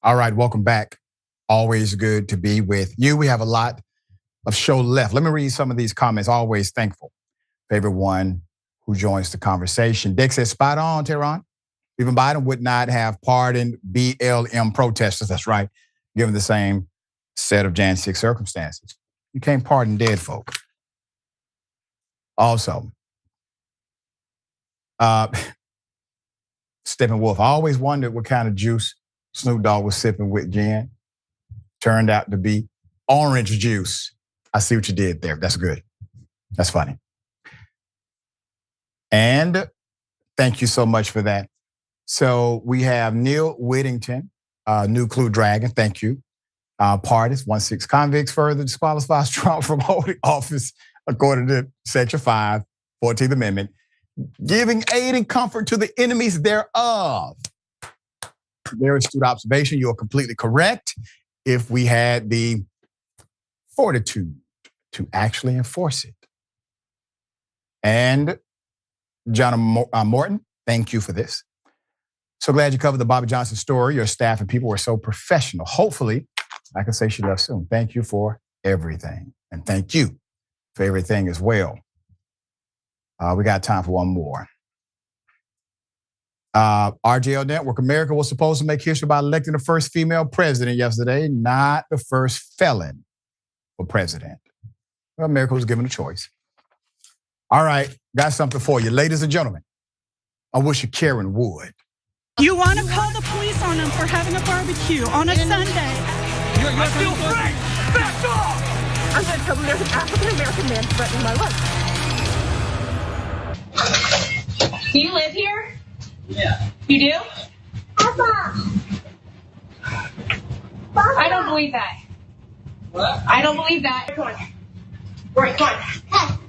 All right, welcome back. Always good to be with you. We have a lot of show left. Let me read some of these comments. Always thankful for everyone who joins the conversation. Dick says, spot on, Tehran. Even Biden would not have pardoned BLM protesters. That's right, given the same set of Jan 6 circumstances. You can't pardon dead folk. Also, Steppenwolf, I always wondered what kind of juice Snoop Dogg was sipping with Jen. Turned out to be orange juice. I see what you did there. That's good. That's funny. And thank you so much for that. So we have Neil Whittington, New Clue Dragon. Thank you. Parties, 1-6 convicts further disqualifies Trump from holding office according to Section 5, 14th Amendment, giving aid and comfort to the enemies thereof. Very astute observation. You are completely correct. If we had the fortitude to actually enforce it. And John Morton, thank you for this. So glad you covered the Bobby Johnson story. Your staff and people were so professional. Hopefully, I can say she left soon. Thank you for everything. And thank you for everything as well. We got time for one more. RJL Network, America was supposed to make history by electing the first female president yesterday, not the first felon for president. Well, America was given a choice. All right, got something for you. Ladies and gentlemen, I wish you Karen would. You want to call the police on them for having a barbecue on a Sunday. I feel free! Back off! I'm going to tell them there's an African-American man threatening my life. Do you live here? Yeah. You do? Papa! I don't believe that. What? I don't believe that. Come on. Right, come on.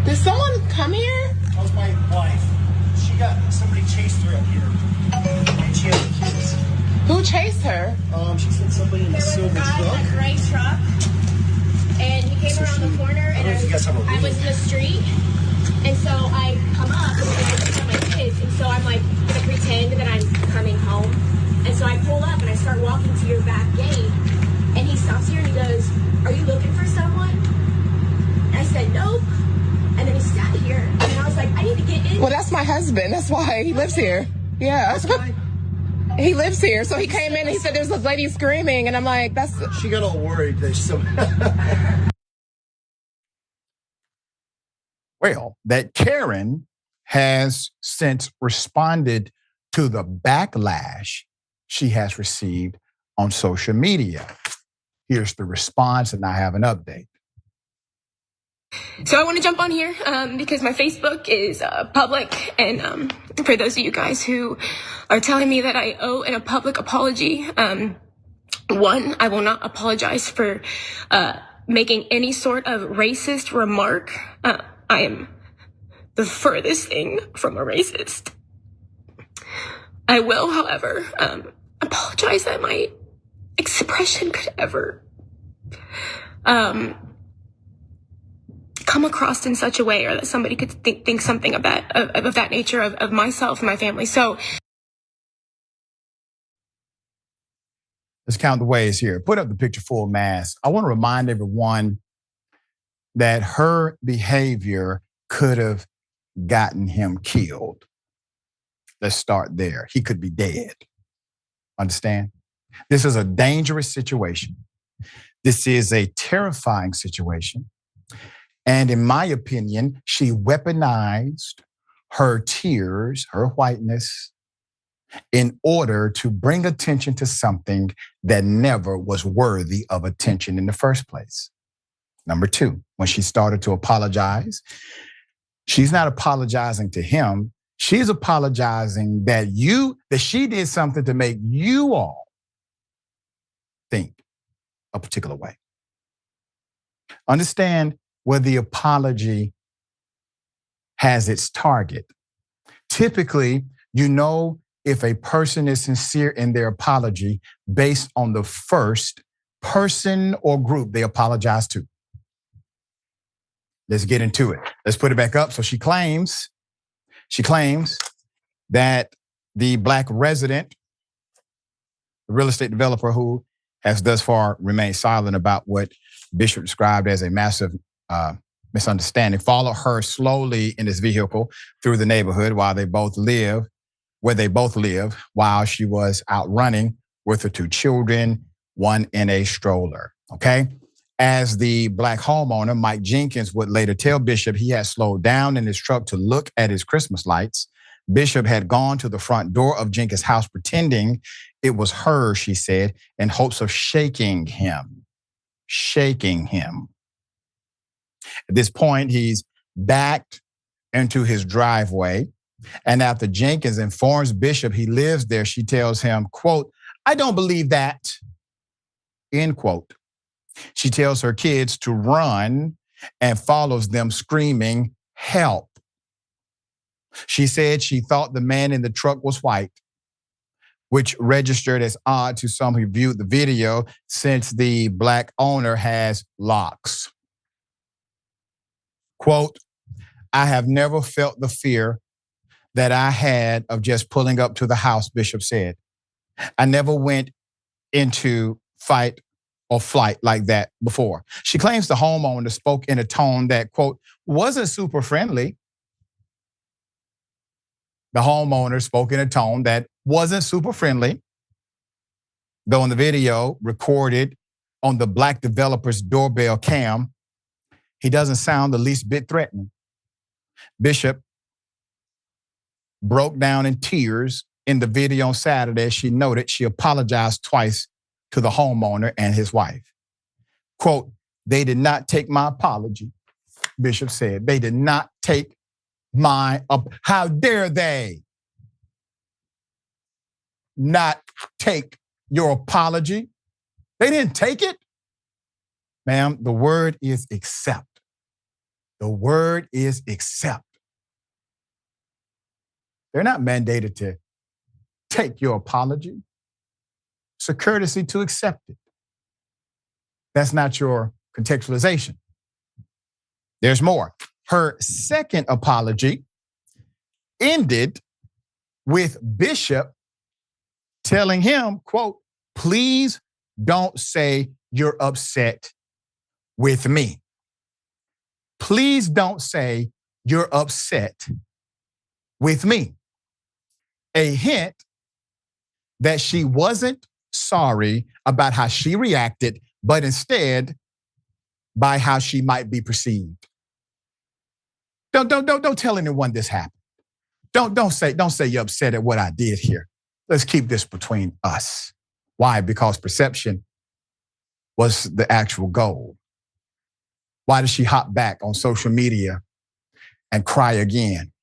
Did someone come here? That was my wife. Somebody chased her up here. And she had the kids. Who chased her? She said somebody in the silver truck. There was a guy in a gray truck, and he came around the corner, and I was in the street, and so I come up, and I pick up my kids, and so I'm like gonna pretend that I'm coming home, and so I pull up and I start walking to your back gate, and he stops here and he goes, "Are you looking for someone?" And I said, "Nope." And then he sat here, and I was like, I need to get in. Well, that's my husband. That's why he lives here. Yeah. He lives here. So he came in and he said there's this lady screaming, and I'm like, that's... She got all worried. Well, that Karen has since responded to the backlash she has received on social media. Here's the response, and I have an update. So I want to jump on here because my Facebook is public, and for those of you guys who are telling me that I owe a public apology, one, I will not apologize for making any sort of racist remark. I am the furthest thing from a racist. I will, however, apologize that my expression could ever come across in such a way, or that somebody could think something of that nature of myself and my family. So let's count the ways here. Put up the picture full mask. I want to remind everyone that her behavior could have gotten him killed. Let's start there. He could be dead. Understand? This is a dangerous situation. This is a terrifying situation. And in my opinion, she weaponized her tears, her whiteness, in order to bring attention to something that never was worthy of attention in the first place. Number two, when she started to apologize, she's not apologizing to him. She's apologizing that she did something to make you all think a particular way. Understand where the apology has its target. Typically, you know if a person is sincere in their apology based on the first person or group they apologize to. Let's get into it. Let's put it back up. So she claims that the Black resident, the real estate developer who has thus far remained silent about what Bishop described as a massive misunderstanding, followed her slowly in his vehicle through the neighborhood where they both live, while she was out running with her two children, one in a stroller, okay? As the Black homeowner, Mike Jenkins would later tell Bishop he had slowed down in his truck to look at his Christmas lights. Bishop had gone to the front door of Jenkins' house pretending it was her, she said, in hopes of shaking him. At this point, he's backed into his driveway. And after Jenkins informs Bishop he lives there, she tells him, quote, "I don't believe that," end quote. She tells her kids to run and follows them screaming, "Help." She said she thought the man in the truck was white, which registered as odd to some who viewed the video since the Black owner has locks. Quote, "I have never felt the fear that I had of just pulling up to the house, Bishop said. I never went into fight or flight like that before. She claims the homeowner spoke in a tone that, quote, wasn't super friendly. The homeowner spoke in a tone that wasn't super friendly, though in the video recorded on the black developer's doorbell cam, he doesn't sound the least bit threatening. Bishop broke down in tears in the video on Saturday. She noted she apologized twice to the homeowner and his wife. Quote, they did not take my apology, Bishop said. They did not take how dare they not take your apology? They didn't take it? Ma'am, the word is accept. The word is accept. They're not mandated to take your apology. It's a courtesy to accept it. That's not your contextualization. There's more. Her second apology ended with Bishop telling him, quote, please don't say you're upset with me. Please don't say you're upset with me. A hint that she wasn't sorry about how she reacted, but instead by how she might be perceived. Don't tell anyone this happened. Don't say you're upset at what I did here. Let's keep this between us. Why? Because perception was the actual goal. Why did she hop back on social media and cry again?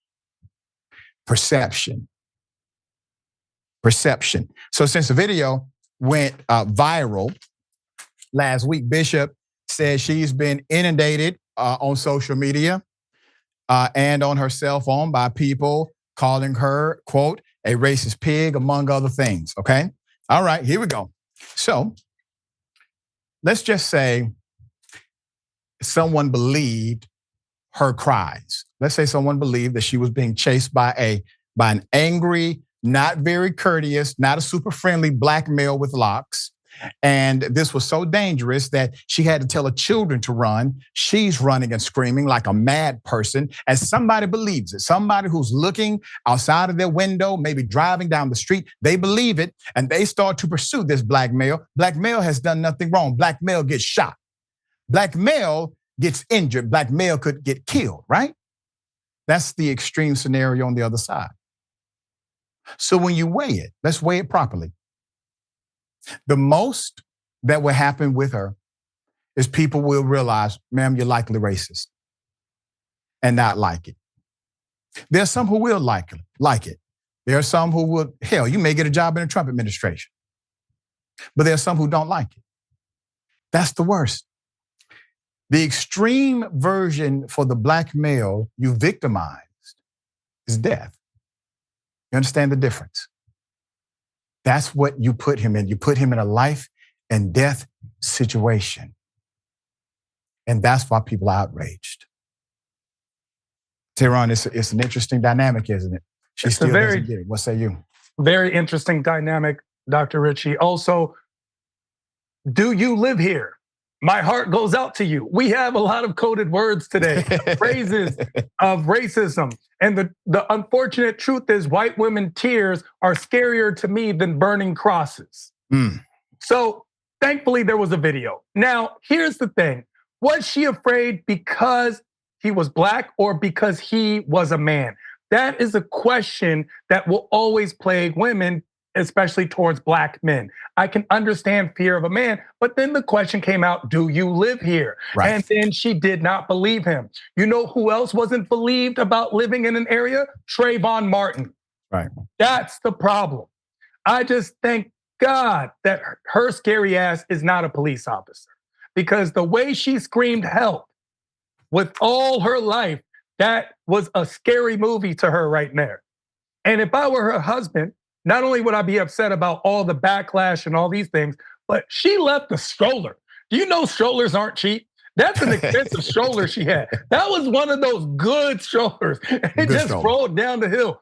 Perception. Perception. So since the video went viral last week, Bishop said she's been inundated on social media and on her cell phone by people calling her, quote, a racist pig, among other things, okay? All right, here we go. So let's just say someone believed her cries. Let's say someone believed that she was being chased by an angry, not very courteous, not a super friendly black male with locks. And this was so dangerous that she had to tell her children to run. She's running and screaming like a mad person, and somebody believes it. Somebody who's looking outside of their window, maybe driving down the street, they believe it, and they start to pursue this black male. Black male has done nothing wrong. Black male gets shot. Black male gets injured. Black male could get killed, right? That's the extreme scenario on the other side. So when you weigh it, let's weigh it properly. The most that will happen with her is people will realize, ma'am, you're likely racist and not like it. There's some who will like it. There are some who will, hell, you may get a job in the Trump administration. But there's some who don't like it. That's the worst. The extreme version for the black male you victimized is death. You understand the difference? That's what you put him in. You put him in a life and death situation. And that's why people are outraged. Tehran, it's an interesting dynamic, isn't it? She still doesn't get it. What say you? Very interesting dynamic, Dr. Richey. Also, do you live here? My heart goes out to you. We have a lot of coded words today, phrases of racism. And the unfortunate truth is white women tears are scarier to me than burning crosses. So thankfully there was a video. Now, here's the thing. Was she afraid because he was black or because he was a man? That is a question that will always plague women, especially towards black men. I can understand fear of a man, but then the question came out, do you live here? Right. And then she did not believe him. You know who else wasn't believed about living in an area? Trayvon Martin. Right. That's the problem. I just thank God that her scary ass is not a police officer, because the way she screamed help with all her life, that was a scary movie to her right there. And if I were her husband, not only would I be upset about all the backlash and all these things, but she left the stroller. Do you know strollers aren't cheap? That's an expensive stroller she had. That was one of those good strollers. It just rolled down the hill.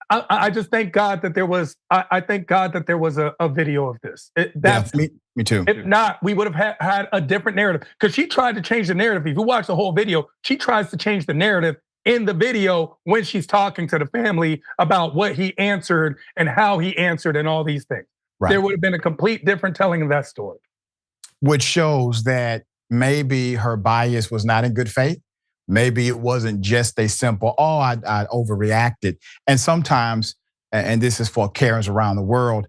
I just thank God that there was. I thank God that there was a video of this. Me too. If not, we would have had a different narrative. Because she tried to change the narrative. If you watch the whole video, she tries to change the narrative in the video when she's talking to the family about what he answered and how he answered and all these things. Right. There would have been a complete different telling of that story. Which shows that maybe her bias was not in good faith. Maybe it wasn't just a simple, I overreacted. And sometimes, and this is for Karens around the world,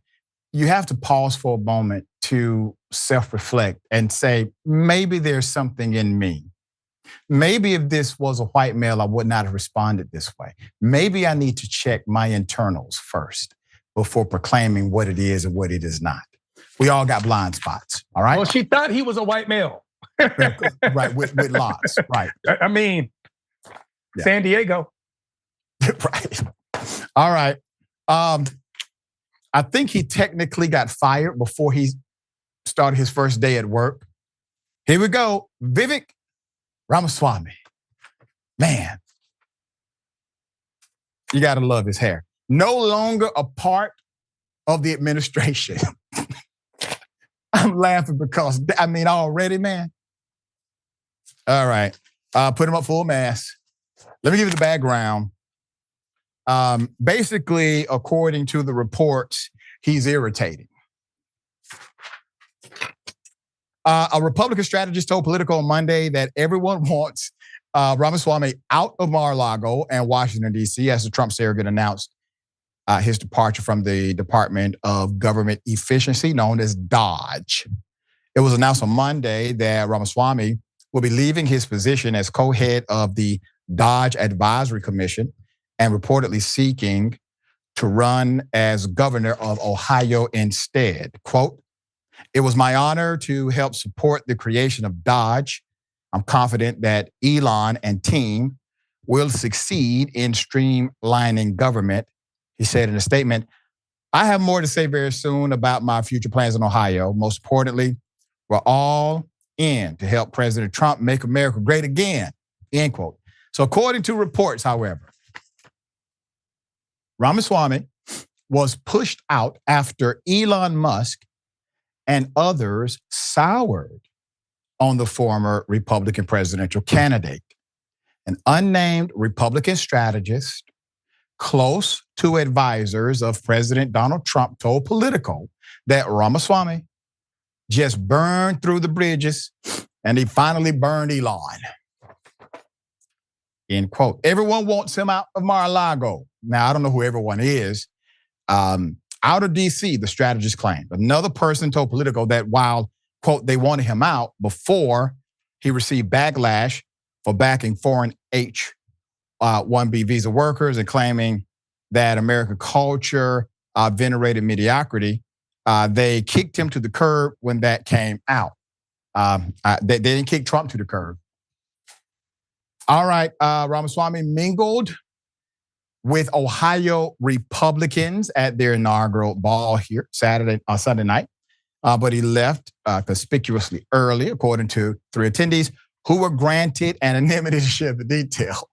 you have to pause for a moment to self-reflect and say, maybe there's something in me. Maybe if this was a white male, I would not have responded this way. Maybe I need to check my internals first before proclaiming what it is and what it is not. We all got blind spots, all right? Well, she thought he was a white male. Right, with locks, right. I mean, yeah. San Diego. Right. All right. I think he technically got fired before he started his first day at work. Here we go. Vivek Ramaswamy. Man, you gotta love his hair. No longer a part of the administration. I'm laughing because, already, man. All right, put him up full mask. Let me give you the background. Basically, according to the reports, he's irritating. A Republican strategist told Politico on Monday that everyone wants Ramaswamy out of Mar-a-Lago and Washington, D.C. as the Trump surrogate announced his departure from the Department of Government Efficiency, known as DOGE. It was announced on Monday that Ramaswamy will be leaving his position as co-head of the DOGE Advisory Commission and reportedly seeking to run as governor of Ohio instead. Quote, "It was my honor to help support the creation of DOGE. I'm confident that Elon and team will succeed in streamlining government," he said in a statement. "I have more to say very soon about my future plans in Ohio. Most importantly, we're all in to help President Trump make America great again," end quote. So according to reports, however, Ramaswamy was pushed out after Elon Musk and others soured on the former Republican presidential candidate. An unnamed Republican strategist close to advisors of President Donald Trump told Politico that Ramaswamy just burned through the bridges and he finally burned Elon. End quote. Everyone wants him out of Mar-a-Lago. Now, I don't know who everyone is. Out of DC, the strategist claimed. Another person told Politico that while, quote, they wanted him out before he received backlash for backing foreign H-1B visa workers and claiming that American culture venerated mediocrity, they kicked him to the curb when that came out. They didn't kick Trump to the curb. All right, Ramaswamy mingled with Ohio Republicans at their inaugural ball here Sunday night, but he left conspicuously early, according to 3 attendees who were granted anonymity to share the details.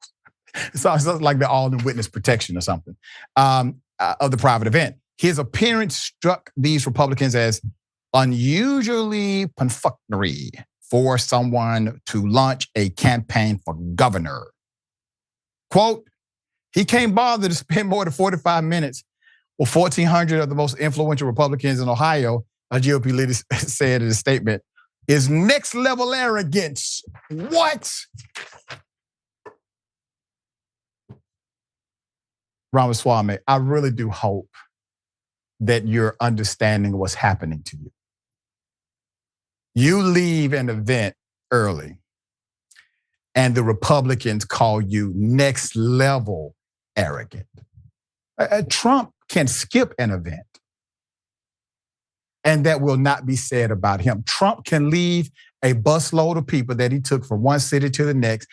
So it's like they're all in witness protection or something of the private event. His appearance struck these Republicans as unusually perfunctory for someone to launch a campaign for governor. Quote, "He can't bother to spend more than 45 minutes with 1,400 of the most influential Republicans in Ohio," a GOP leader said in a statement, "is next level arrogance." What? Ramaswamy, I really do hope that you're understanding what's happening to you. You leave an event early and the Republicans call you next level arrogant. Trump can skip an event and that will not be said about him. Trump can leave a busload of people that he took from one city to the next.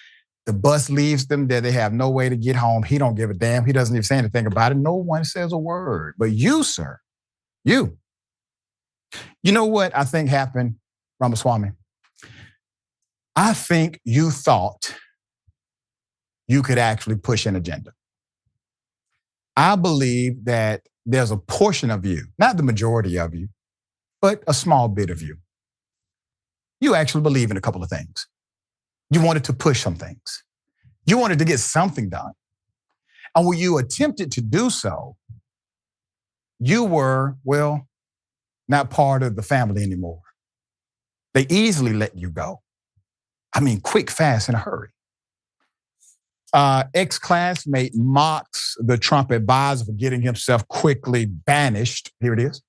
The bus leaves them there. They have no way to get home. He don't give a damn. He doesn't even say anything about it. No one says a word. But you, sir, you know what I think happened, Ramaswamy? I think you thought you could actually push an agenda. I believe that there's a portion of you, not the majority of you, but a small bit of you. You actually believe in a couple of things. You wanted to push some things. You wanted to get something done. And when you attempted to do so, you were, well, not part of the family anymore. They easily let you go. I mean, quick, fast, in a hurry. Ex-classmate mocks the Trump advisor for getting himself quickly banished. Here it is.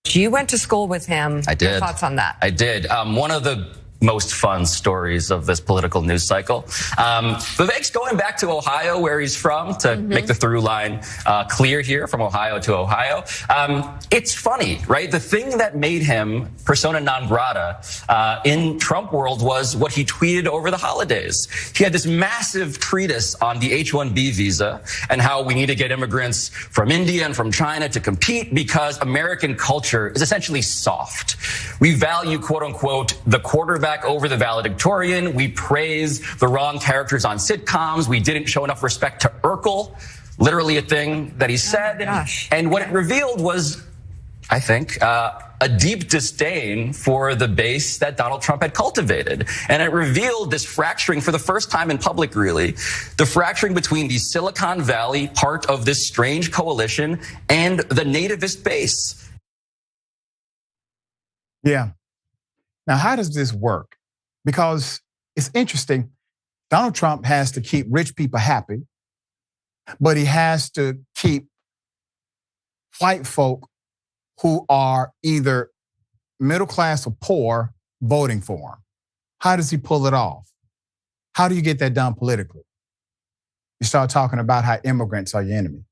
You went to school with him. I did. Your thoughts on that? I did. One of the most fun stories of this political news cycle. Vivek's going back to Ohio, where he's from, to make the through line clear here, from Ohio to Ohio. It's funny, right? The thing that made him persona non grata in Trump world was what he tweeted over the holidays. He had this massive treatise on the H-1B visa and how we need to get immigrants from India and from China to compete because American culture is essentially soft. We value, quote unquote, the quarterback over the valedictorian. We praise the wrong characters on sitcoms. We didn't show enough respect to Urkel, literally a thing that he said. And what it revealed was, I think, a deep disdain for the base that Donald Trump had cultivated. And it revealed this fracturing for the first time in public, really, the fracturing between the Silicon Valley part of this strange coalition and the nativist base. Yeah. Now, how does this work? Because it's interesting. Donald Trump has to keep rich people happy, but he has to keep white folk who are either middle class or poor voting for him. How does he pull it off? How do you get that done politically? You start talking about how immigrants are your enemy.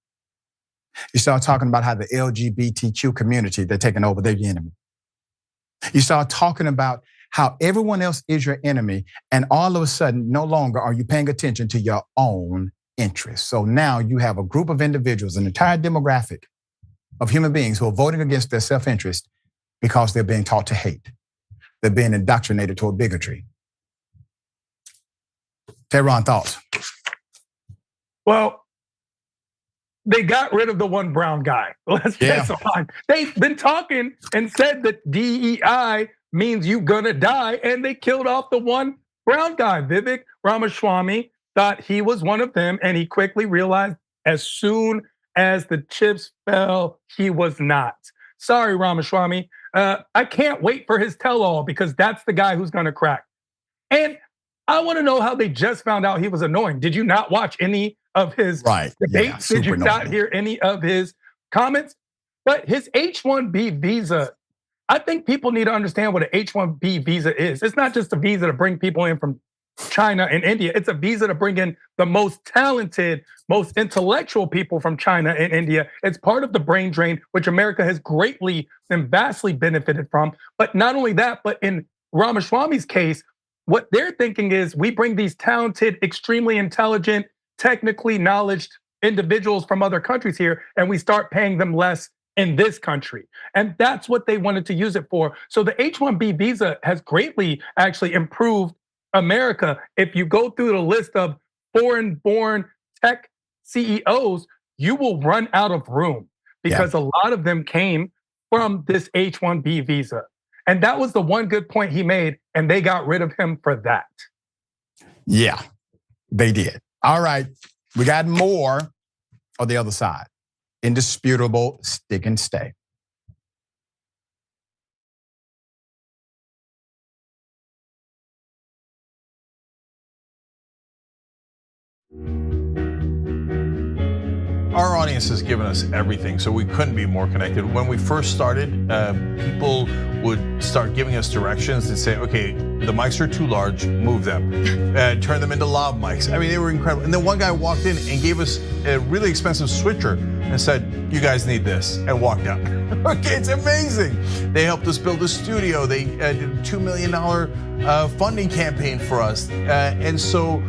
You start talking about how the LGBTQ community, they're taking over, they're your enemy. You start talking about how everyone else is your enemy, and all of a sudden, no longer are you paying attention to your own interests. So now you have a group of individuals, an entire demographic of human beings who are voting against their self-interest because they're being taught to hate. They're being indoctrinated toward bigotry. Tehran, thoughts? Well, they got rid of the one brown guy. Let's get some on. They've been talking and said that DEI means you gonna die, and they killed off the one brown guy. Vivek Ramaswamy thought he was one of them, and he quickly realized as soon as the chips fell, he was not. Sorry, Ramaswamy. I can't wait for his tell-all because that's the guy who's gonna crack. And I wanna know how they just found out he was annoying. Did you not watch any of his debates? Did you not hear any of his comments? But his H-1B visa, I think people need to understand what an H-1B visa is. It's not just a visa to bring people in from China and India. It's a visa to bring in the most talented, most intellectual people from China and India. It's part of the brain drain, which America has greatly and vastly benefited from. But not only that, but in Ramaswamy's case, what they're thinking is we bring these talented, extremely intelligent, technically knowledgeable individuals from other countries here, and we start paying them less in this country. And that's what they wanted to use it for. So the H-1B visa has greatly actually improved America. If you go through the list of foreign-born tech CEOs, you will run out of room because a lot of them came from this H-1B visa. And that was the one good point he made, and they got rid of him for that. Yeah, they did. All right, we got more on the other side. Indisputable stick and stay. Our audience has given us everything, so we couldn't be more connected. When we first started, people would start giving us directions and say, okay, the mics are too large, move them. Turn them into lav mics. I mean, they were incredible. And then one guy walked in and gave us a really expensive switcher and said, you guys need this, and walked out. Okay, it's amazing. They helped us build a studio. They did a $2 million funding campaign for us. And so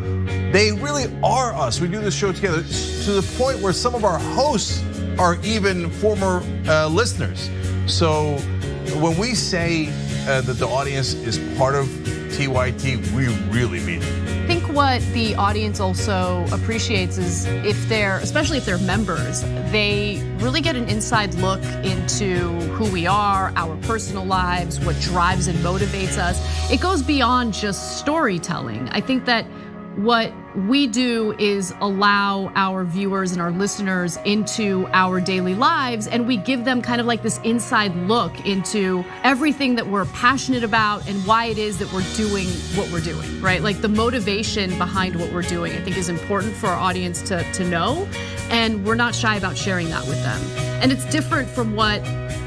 they really are us. We do this show together to the point where some of our hosts are even former listeners. So when we say that the audience is part of TYT, we really mean it. I think what the audience also appreciates is especially if they're members, they really get an inside look into who we are, our personal lives, what drives and motivates us. It goes beyond just storytelling. I think that what we do is allow our viewers and our listeners into our daily lives, and we give them kind of like this inside look into everything that we're passionate about and why it is that we're doing what we're doing, right? Like the motivation behind what we're doing, I think, is important for our audience to know, and we're not shy about sharing that with them. And it's different from what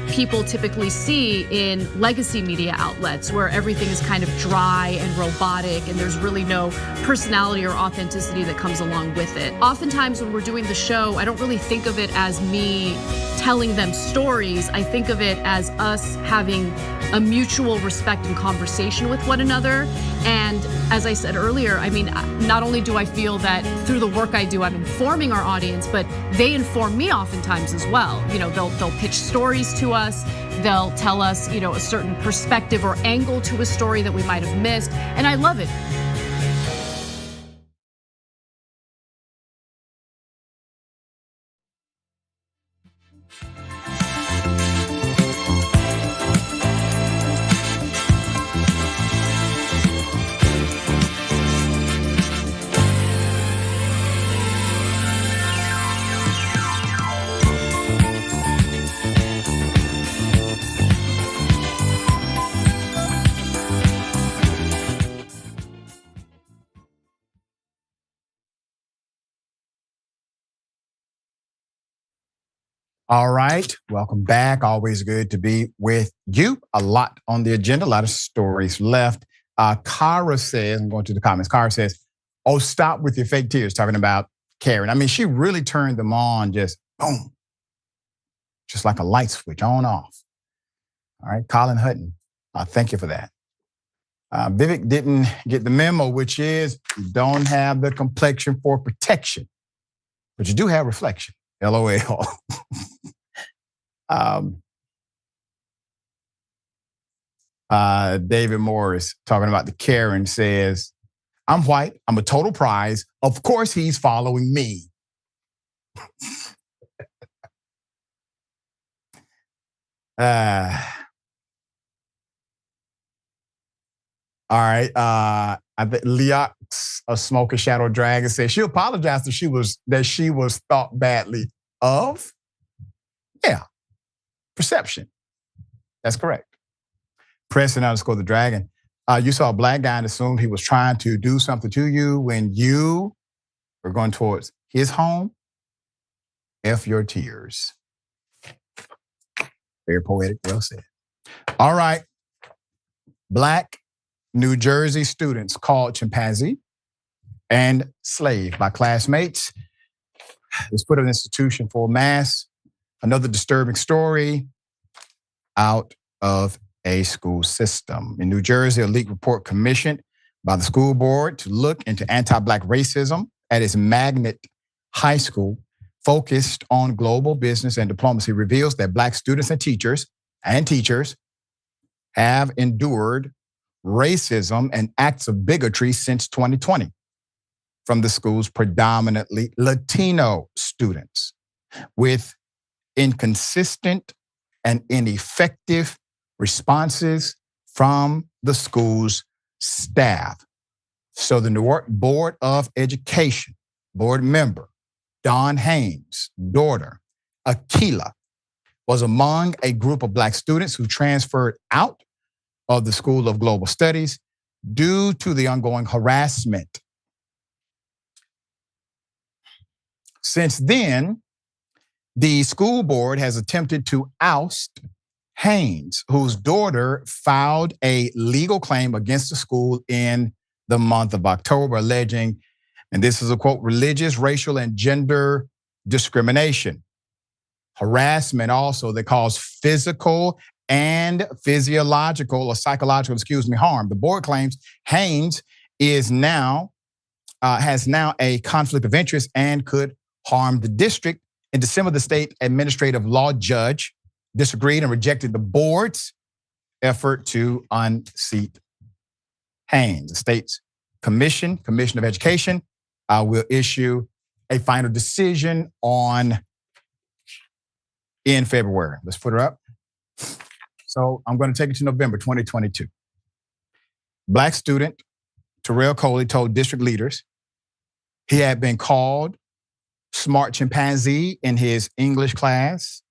people typically see in legacy media outlets, where everything is kind of dry and robotic and there's really no personality or authenticity that comes along with it. Oftentimes when we're doing the show, I don't really think of it as me telling them stories. I think of it as us having a mutual respect and conversation with one another. And as I said earlier, I mean, not only do I feel that through the work I do, I'm informing our audience, but they inform me oftentimes as well. You know, they'll pitch stories to us. They'll tell us, you know, a certain perspective or angle to a story that we might have missed. And I love it. All right, welcome back. Always good to be with you. A lot on the agenda, a lot of stories left. Kara says, I'm going to the comments. Kara says, oh, stop with your fake tears, talking about Karen. I mean, she really turned them on, just boom, just like a light switch, on, off. All right, Colin Hutton, thank you for that. Vivek didn't get the memo, which is you don't have the complexion for protection, but you do have reflection. LOL. David Morris, talking about the Karen, says, I'm white, I'm a total prize. Of course he's following me. All right. I think Leox, a smoker shadow dragon, says she apologized that she was thought badly of. Yeah, perception. That's correct. Preston _ the dragon. You saw a black guy and assumed he was trying to do something to you when you were going towards his home. F your tears. Very poetic, well said. All right. Black New Jersey students called chimpanzee and slave by classmates. Was put in an institution for mass. Another disturbing story out of a school system. In New Jersey, a leaked report commissioned by the school board to look into anti-Black racism at its magnet high school, focused on global business and diplomacy, reveals that Black students and teachers have endured racism and acts of bigotry since 2020 from the school's predominantly Latino students, with inconsistent and ineffective responses from the school's staff. So the Newark Board of Education board member, Dawn Haynes' daughter, Akila, was among a group of Black students who transferred out of the School of Global Studies due to the ongoing harassment. Since then, the school board has attempted to oust Haynes, whose daughter filed a legal claim against the school in the month of October, alleging, and this is a quote, religious, racial, and gender discrimination. Harassment also that caused physical and physiological or psychological, harm. The board claims Haynes has now a conflict of interest and could harm the district. In December, the state administrative law judge disagreed and rejected the board's effort to unseat Haynes. The state's Commission of Education, will issue a final decision in February. Let's put her up. So I'm going to take it to November 2022. Black student Terrell Coley told district leaders he had been called smart chimpanzee in his English class,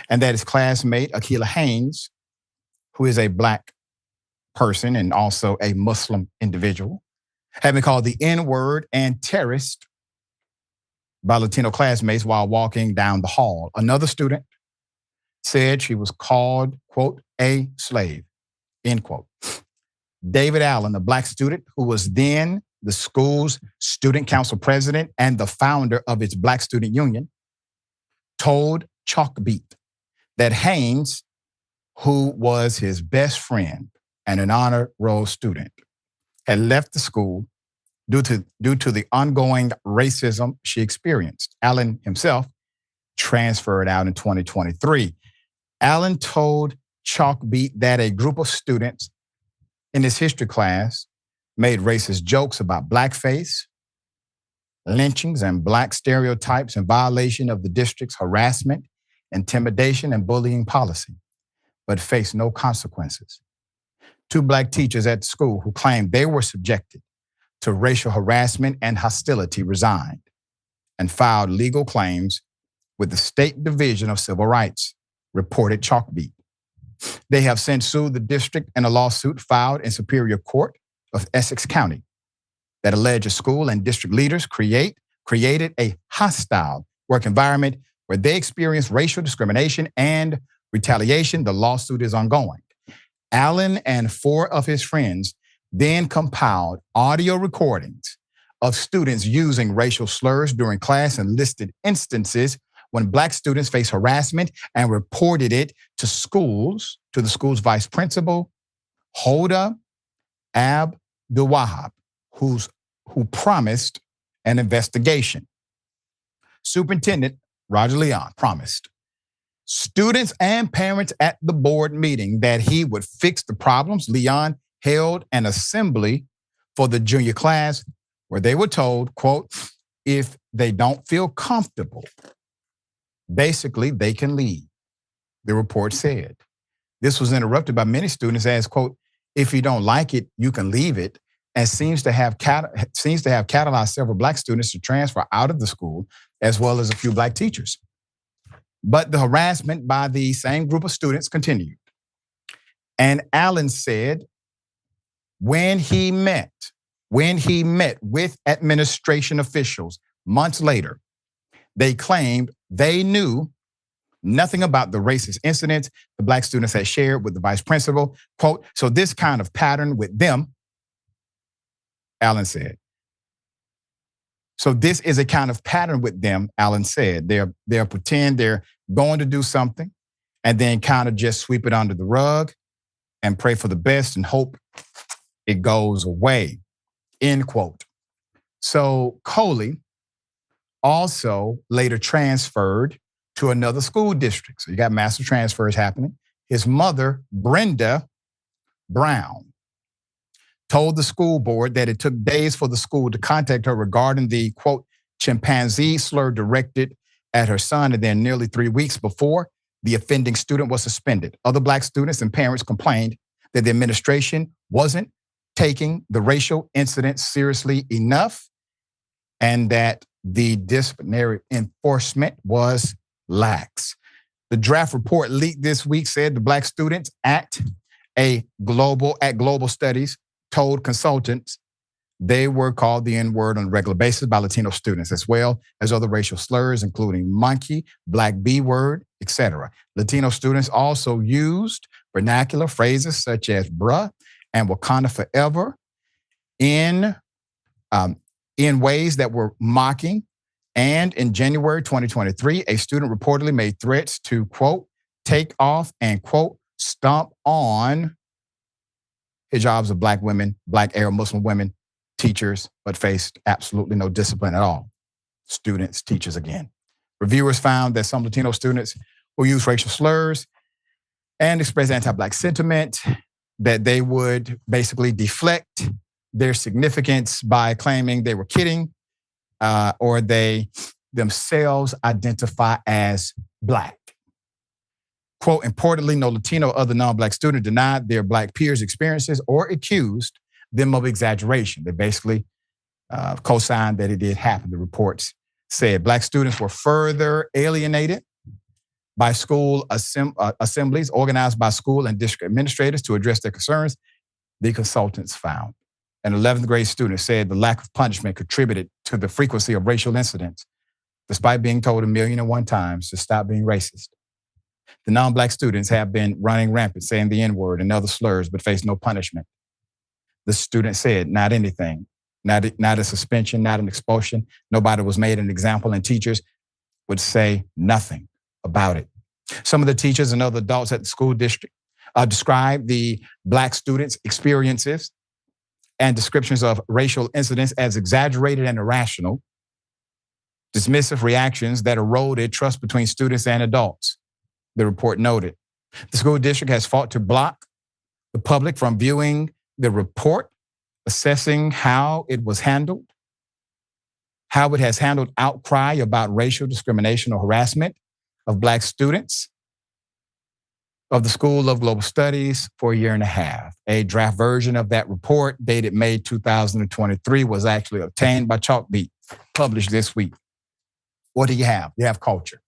and that his classmate, Akilah Haynes, who is a Black person and also a Muslim individual, had been called the N-word and terrorist by Latino classmates while walking down the hall. Another student said she was called, quote, a slave, end quote. David Allen, a Black student who was then the school's student council president and the founder of its Black Student Union, told Chalkbeat that Haynes, who was his best friend and an honor roll student, had left the school due to the ongoing racism she experienced. Allen himself transferred out in 2023. Allen told Chalkbeat that a group of students in his history class made racist jokes about blackface, lynchings, and Black stereotypes in violation of the district's harassment, intimidation, and bullying policy, but faced no consequences. 2 Black teachers at the school who claimed they were subjected to racial harassment and hostility resigned and filed legal claims with the State Division of Civil Rights, reported Chalkbeat. They have since sued the district in a lawsuit filed in Superior Court of Essex County that alleges school and district leaders created a hostile work environment where they experienced racial discrimination and retaliation. The lawsuit is ongoing. Allen and 4 of his friends then compiled audio recordings of students using racial slurs during class and listed instances when Black students faced harassment and reported it to the school's vice principal, Hoda Abdul-Wahab, who promised an investigation. Superintendent Roger Leon promised students and parents at the board meeting that he would fix the problems. Leon held an assembly for the junior class where they were told, quote, if they don't feel comfortable, basically they can leave, the report said. This was interrupted by many students as, quote, if you don't like it, you can leave it, and seems to have catalyzed several Black students to transfer out of the school, as well as a few Black teachers. But the harassment by the same group of students continued. And Allen said when he met with administration officials months later, they claimed they knew nothing about the racist incidents the Black students had shared with the vice principal. Quote, so this kind of pattern with them, Allen said. So this is a kind of pattern with them, Allen said. They'll pretend they're going to do something and then kind of just sweep it under the rug and pray for the best and hope it goes away, end quote. So Coley also later transferred to another school district. So you got massive transfers happening. His mother, Brenda Brown, told the school board that it took days for the school to contact her regarding the, quote, chimpanzee slur directed at her son, and then nearly 3 weeks before the offending student was suspended. Other Black students and parents complained that the administration wasn't taking the racial incident seriously enough and that the disciplinary enforcement was lax. The draft report leaked this week said the Black students at Global Studies told consultants they were called the N-word on a regular basis by Latino students, as well as other racial slurs, including monkey, Black B-word, etc. Latino students also used vernacular phrases such as bruh and Wakanda forever in ways that were mocking. And in January 2023, a student reportedly made threats to, quote, take off and, quote, stomp on hijabs of Black women, Black Arab Muslim women, teachers, but faced absolutely no discipline at all. Students, teachers again. Reviewers found that some Latino students who use racial slurs and express anti-Black sentiment, that they would basically deflect their significance by claiming they were kidding or they themselves identify as Black. Quote, importantly, no Latino or other non-Black student denied their Black peers' experiences or accused them of exaggeration. They basically co-signed that it did happen. The reports said Black students were further alienated by school assemblies organized by school and district administrators to address their concerns, the consultants found. An 11th grade student said the lack of punishment contributed to the frequency of racial incidents, despite being told 1,000,001 times to stop being racist. The non-Black students have been running rampant, saying the N-word and other slurs, but face no punishment. The student said, not anything, not a suspension, not an expulsion. Nobody was made an example, and teachers would say nothing about it. Some of the teachers and other adults at the school district described the Black students' experiences and descriptions of racial incidents as exaggerated and irrational, dismissive reactions that eroded trust between students and adults. The report noted. The school district has fought to block the public from viewing the report, assessing how it was handled, how it has handled outcry about racial discrimination or harassment of Black students of the School of Global Studies for a year and a half. A draft version of that report dated May 2023 was actually obtained by Chalkbeat, published this week. What do you have? You have culture.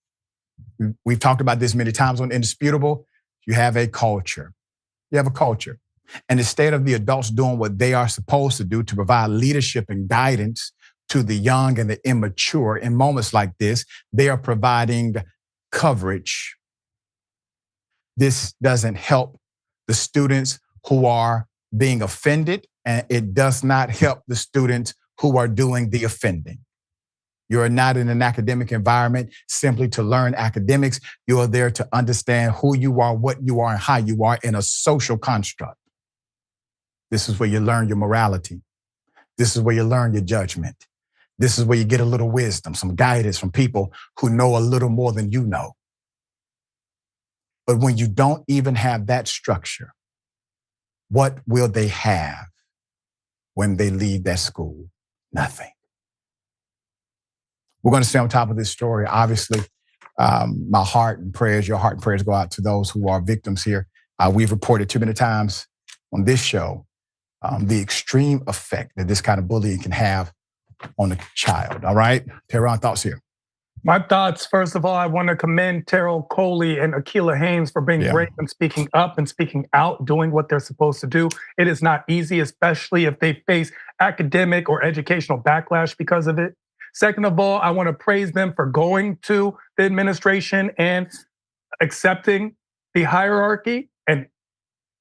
We've talked about this many times on Indisputable. You have a culture. You have a culture. And instead of the adults doing what they are supposed to do to provide leadership and guidance to the young and the immature in moments like this, they are providing coverage. This doesn't help the students who are being offended, and it does not help the students who are doing the offending. You are not in an academic environment simply to learn academics. You are there to understand who you are, what you are, and how you are in a social construct. This is where you learn your morality. This is where you learn your judgment. This is where you get a little wisdom, some guidance from people who know a little more than you know. But when you don't even have that structure, what will they have when they leave that school? Nothing. We're going to stay on top of this story. Obviously, my heart and prayers, your heart and prayers go out to those who are victims here. We've reported too many times on this show the extreme effect that this kind of bullying can have on a child. All right, Tehran, thoughts here? My thoughts, first of all, I want to commend Terrell Coley and Akilah Haynes for being brave and speaking up and speaking out, doing what they're supposed to do. It is not easy, especially if they face academic or educational backlash because of it. Second of all, I want to praise them for going to the administration and accepting the hierarchy and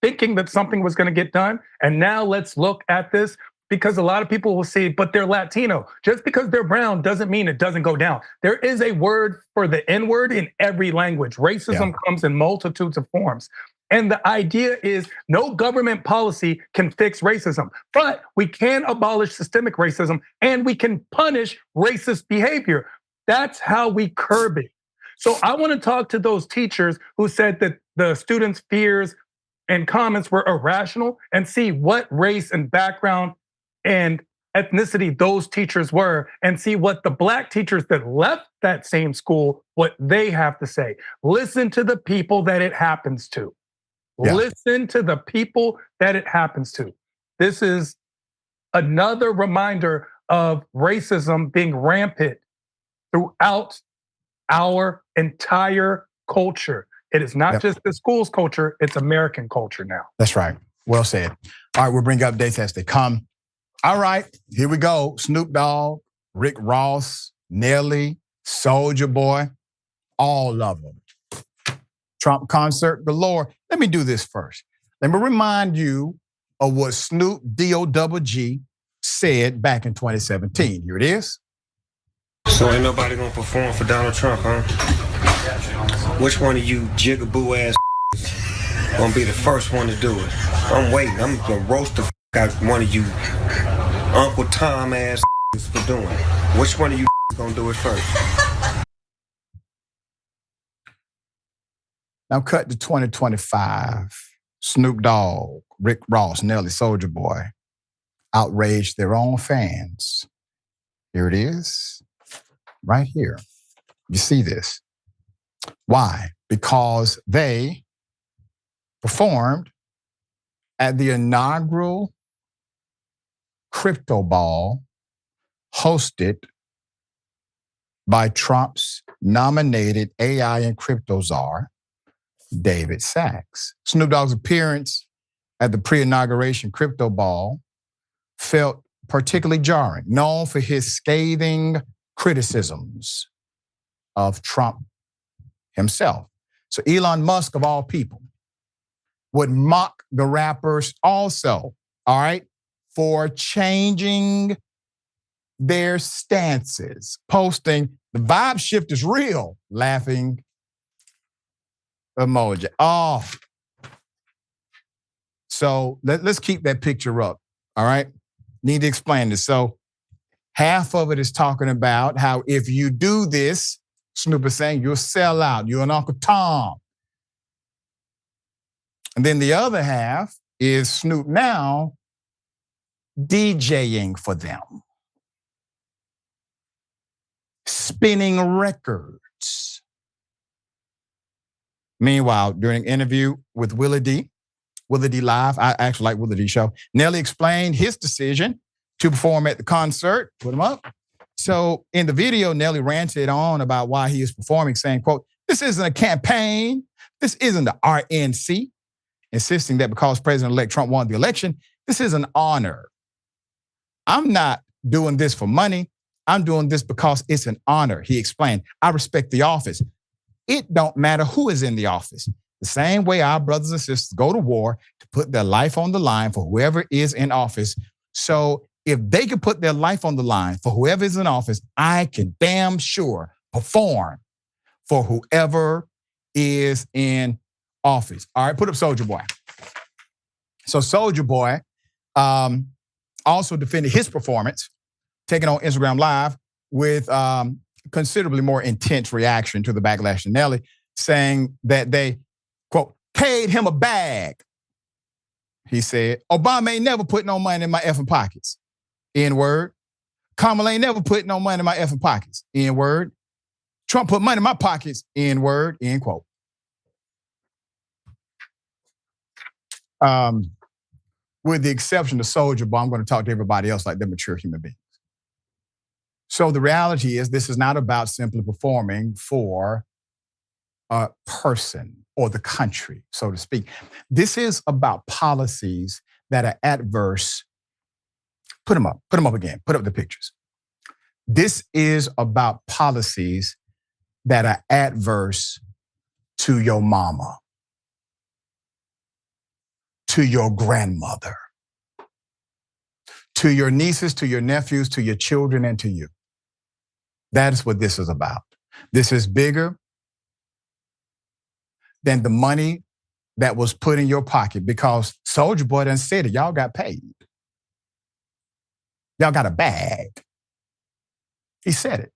thinking that something was going to get done. And now let's look at this, because a lot of people will say, but they're Latino. Just because they're brown doesn't mean it doesn't go down. There is a word for the N-word in every language. Racism comes in multitudes of forms. And the idea is no government policy can fix racism, but we can abolish systemic racism and we can punish racist behavior. That's how we curb it. So I want to talk to those teachers who said that the students' fears and comments were irrational and see what race and background and ethnicity those teachers were, and see what the Black teachers that left that same school, what they have to say. Listen to the people that it happens to. Listen to the people that it happens to. This is another reminder of racism being rampant throughout our entire culture. It is not just the school's culture, it's American culture now. That's right. Well said. All right, we'll bring updates as they come. All right, here we go. Snoop Dogg, Rick Ross, Nelly, Soulja Boy, all of them. Trump concert galore. Let me do this first. Let me remind you of what Snoop D-O-double-G said back in 2017. Here it is. So ain't nobody gonna perform for Donald Trump, huh? Which one of you jigaboo ass gonna be the first one to do it? I'm waiting. I'm gonna roast the out one of you Uncle Tom ass for doing it. Which one of you gonna do it first? Now cut to 2025. Snoop Dogg, Rick Ross, Nelly, Soulja Boy. outraged their own fans. Here it is, right here. You see this. Why? Because they performed at the inaugural crypto ball hosted by Trump's nominated AI and crypto czar, David Sachs. Snoop Dogg's appearance at the pre-inauguration crypto ball felt particularly jarring, known for his scathing criticisms of Trump himself. So Elon Musk, of all people, would mock the rappers also, all right, for changing their stances, posting the vibe shift is real, laughing emoji. Oh. So let's keep that picture up, all right? Need to explain this. So half of it is talking about how if you do this, Snoop is saying you'll sell out, you're an Uncle Tom. And then the other half is Snoop now DJing for them, spinning records. Meanwhile, during an interview with Willie D Live, I actually like Willie D show, Nelly explained his decision to perform at the concert. Put him up. So in the video, Nelly ranted on about why he is performing, saying, quote, "This isn't a campaign. This isn't the RNC," insisting that because President-elect Trump won the election, this is an honor. "I'm not doing this for money. I'm doing this because it's an honor," he explained. "I respect the office. It don't matter who is in the office. The same way our brothers and sisters go to war to put their life on the line for whoever is in office. So if they can put their life on the line for whoever is in office, I can damn sure perform for whoever is in office." All right, put up Soulja Boy. So Soulja Boy also defended his performance, taking on Instagram Live with considerably more intense reaction to the backlash to Nelly, saying that they, quote, paid him a bag. He said, "Obama ain't never put no money in my effing pockets." N-word. "Kamala ain't never put no money in my effing pockets." N-word. "Trump put money in my pockets." N-word. End quote. With the exception of Soulja Boy, I'm going to talk to everybody else like they're mature human beings. So the reality is this is not about simply performing for a person or the country, so to speak. This is about policies that are adverse. Put them up again, put up the pictures. This is about policies that are adverse to your mama, to your grandmother, to your nieces, to your nephews, to your children, and to you. That is what this is about. This is bigger than the money that was put in your pocket, because Soulja Boy done said it. Y'all got paid. Y'all got a bag. He said it.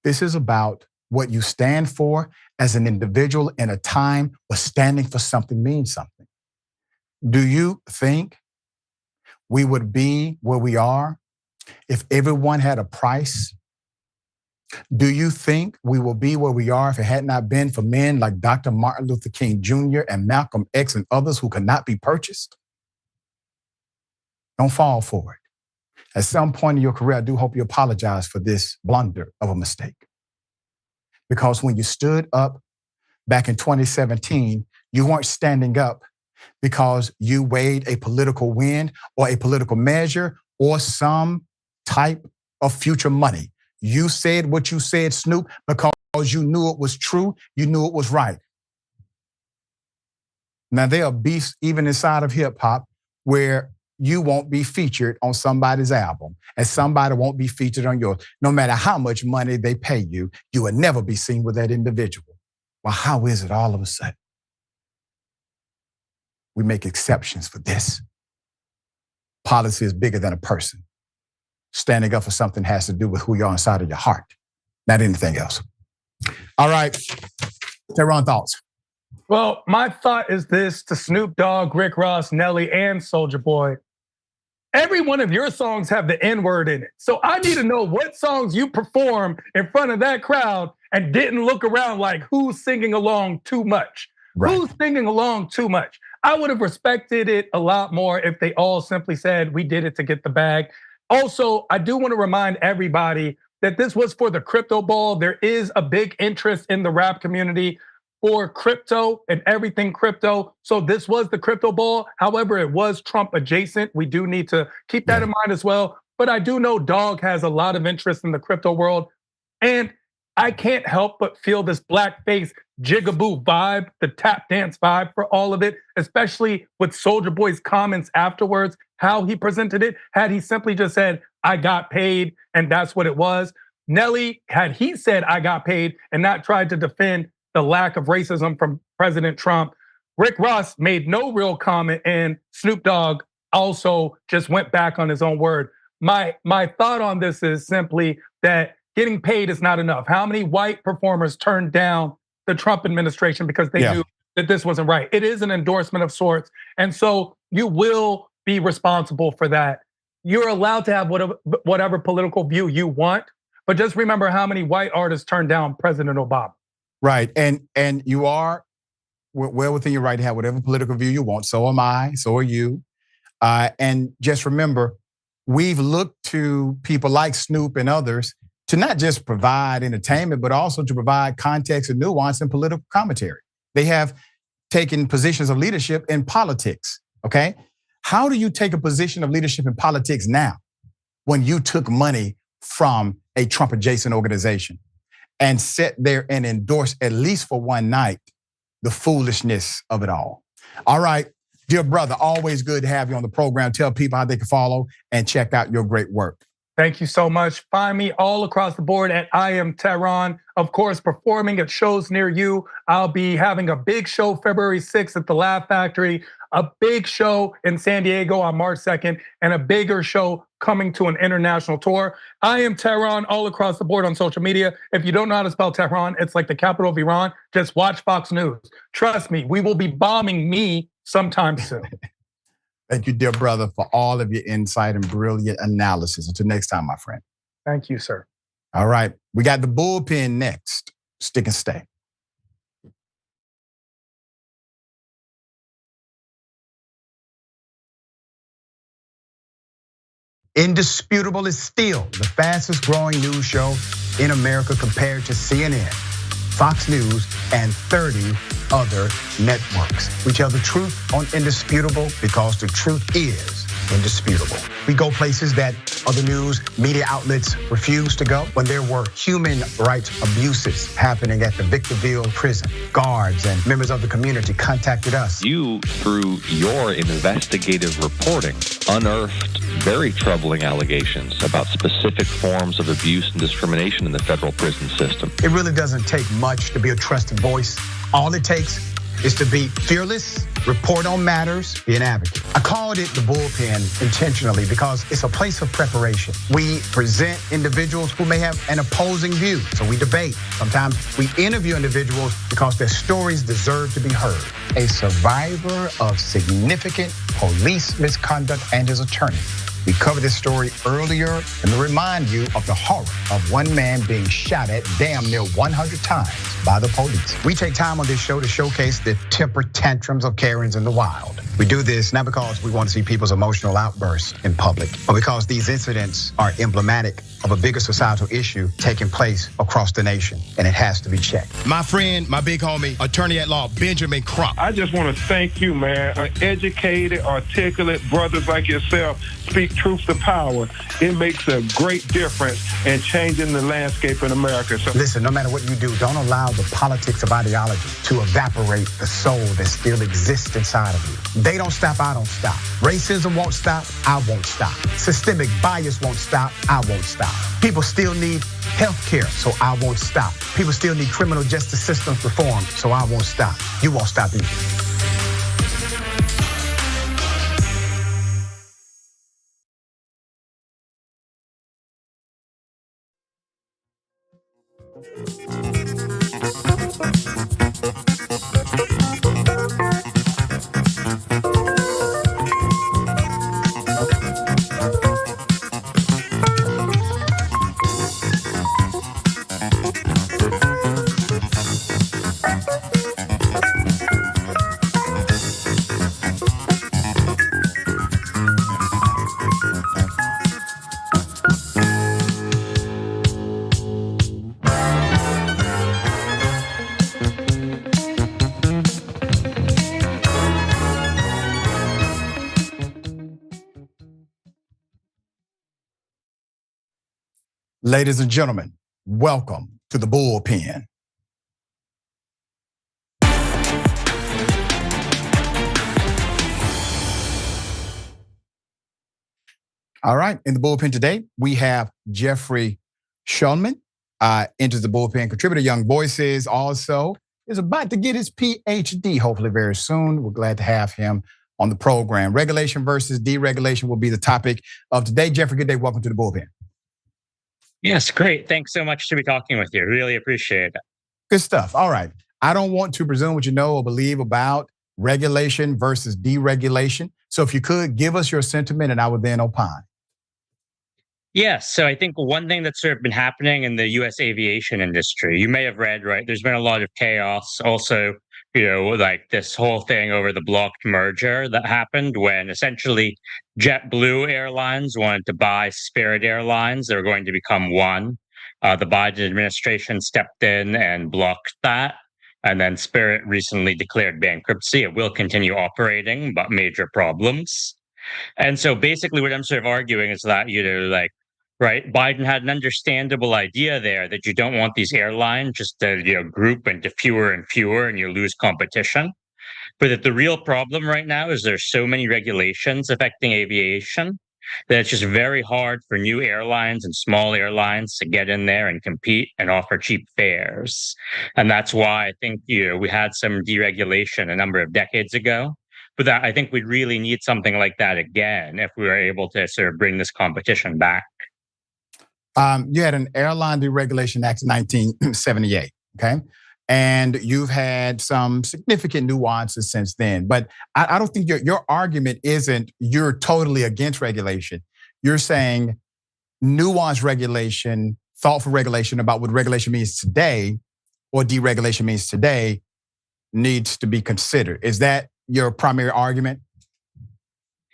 This is about what you stand for as an individual in a time where standing for something means something. Do you think we would be where we are if everyone had a price? Do you think we will be where we are if it had not been for men like Dr. Martin Luther King Jr. and Malcolm X and others who could not be purchased? Don't fall for it. At some point in your career, I do hope you apologize for this blunder of a mistake. Because when you stood up back in 2017, you weren't standing up because you weighed a political wind or a political measure or some type of future money. You said what you said, Snoop, because you knew it was true, you knew it was right. Now, there are beasts even inside of hip hop where you won't be featured on somebody's album and somebody won't be featured on yours. No matter how much money they pay you, you will never be seen with that individual. Well, how is it all of a sudden we make exceptions for this? Policy is bigger than a person. Standing up for something has to do with who you are inside of your heart, not anything else. All right, Tehran, thoughts? Well, my thought is this to Snoop Dogg, Rick Ross, Nelly, and Soulja Boy. every one of your songs have the N-word in it. So I need to know what songs you perform in front of that crowd and didn't look around like who's singing along too much. Right. Who's singing along too much? I would have respected it a lot more if they all simply said, we did it to get the bag. Also, I do want to remind everybody that this was for the crypto ball. There is a big interest in the rap community for crypto and everything crypto. So this was the crypto ball. However, it was Trump adjacent. We do need to keep that in mind as well. But I do know Dogg has a lot of interest in the crypto world. And I can't help but feel this blackface jigaboo vibe, the tap dance vibe for all of it, especially with Soulja Boy's comments afterwards, how he presented it. Had he simply just said, I got paid, and that's what it was. Nelly, had he said, I got paid, and not tried to defend the lack of racism from President Trump. Rick Ross made no real comment, and Snoop Dogg also just went back on his own word. My thought on this is simply that getting paid is not enough. How many white performers turned down the Trump administration because they knew that this wasn't right? It is an endorsement of sorts. And so you will be responsible for that. You're allowed to have whatever political view you want, but just remember how many white artists turned down President Obama. Right, and you are well within your right to have whatever political view you want. So am I, so are you. And just remember, we've looked to people like Snoop and others to not just provide entertainment, but also to provide context and nuance and political commentary. They have taken positions of leadership in politics, okay? How do you take a position of leadership in politics now when you took money from a Trump adjacent organization and sit there and endorse, at least for one night, the foolishness of it all? All right, dear brother, always good to have you on the program. Tell people how they can follow and check out your great work. Thank you so much. Find me all across the board at I Am Tehran. Of course, performing at shows near you. I'll be having a big show February 6th at the Laugh Factory, a big show in San Diego on March 2nd, and a bigger show coming to an international tour. I Am Tehran all across the board on social media. If you don't know how to spell Tehran, it's like the capital of Iran. Just watch Fox News. Trust me, we will be bombing me sometime soon. Thank you, dear brother, for all of your insight and brilliant analysis. Until next time, my friend. Thank you, sir. All right, we got the bullpen next. Stick and stay. Indisputable is still the fastest growing news show in America compared to CNN, Fox News, and 30 other networks. We tell the truth on Indisputable because the truth is indisputable. We go places that other news media outlets refuse to go. When there were human rights abuses happening at the Victorville prison, guards and members of the community contacted us. You, through your investigative reporting, unearthed very troubling allegations about specific forms of abuse and discrimination in the federal prison system. It really doesn't take much to be a trusted voice. All it takes is to be fearless, report on matters, be an advocate. I called it the bullpen intentionally because it's a place of preparation. We present individuals who may have an opposing view, so we debate. Sometimes we interview individuals because their stories deserve to be heard. A survivor of significant police misconduct and his attorney. We covered this story earlier and to remind you of the horror of one man being shot at damn near 100 times by the police. We take time on this show to showcase the temper tantrums of Karens in the wild. We do this not because we want to see people's emotional outbursts in public, but because these incidents are emblematic of a bigger societal issue taking place across the nation, and it has to be checked. My friend, my big homie, attorney at law, Benjamin Crump. I just want to thank you, man. Educated, articulate brothers like yourself speak truth to power. It makes a great difference in changing the landscape in America. So listen, no matter what you do, don't allow the politics of ideology to evaporate the soul that still exists inside of you. They don't stop, I don't stop. Racism won't stop, I won't stop. Systemic bias won't stop, I won't stop. People still need health care, so I won't stop. People still need criminal justice systems reformed, so I won't stop. You won't stop either. Ladies and gentlemen, welcome to the bullpen. All right, in the bullpen today, we have Jeffrey Schulman, Enters the Bullpen contributor, Young Voices, also is about to get his PhD, hopefully very soon. We're glad to have him on the program. Regulation versus deregulation will be the topic of today. Jeffrey, good day. Welcome to the bullpen. Yes, great. Thanks so much to be talking with you. Really appreciate it. Good stuff. All right. I don't want to presume what you know or believe about regulation versus deregulation. So if you could give us your sentiment and I would then opine. Yes, so I think one thing that's sort of been happening in the U.S. aviation industry, you may have read, right? There's been a lot of chaos. Also, like this whole thing over the blocked merger that happened when essentially JetBlue Airlines wanted to buy Spirit Airlines. They were going to become one. The Biden administration stepped in and blocked that. And then Spirit recently declared bankruptcy. It will continue operating, but major problems. And so basically what I'm sort of arguing is that, right, Biden had an understandable idea there that you don't want these airlines just to, group into fewer and fewer and you lose competition. But that the real problem right now is there's so many regulations affecting aviation that it's just very hard for new airlines and small airlines to get in there and compete and offer cheap fares. And that's why I think, we had some deregulation a number of decades ago. But I think we really need something like that again if we were able to sort of bring this competition back. You had an Airline Deregulation Act in 1978, okay? And you've had some significant nuances since then. But I don't think your argument isn't you're totally against regulation. You're saying nuanced regulation, thoughtful regulation about what regulation means today or deregulation means today needs to be considered. Is that your primary argument?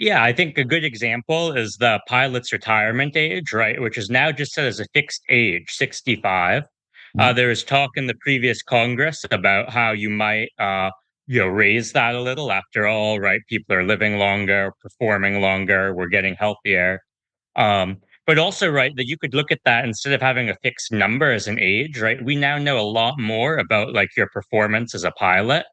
Yeah, I think a good example is the pilot's retirement age, right, which is now just set as a fixed age, 65. There was talk in the previous Congress about how you might, raise that a little. After all, right, people are living longer, performing longer, we're getting healthier. But also, right, that you could look at that instead of having a fixed number as an age, right? We now know a lot more about like your performance as a pilot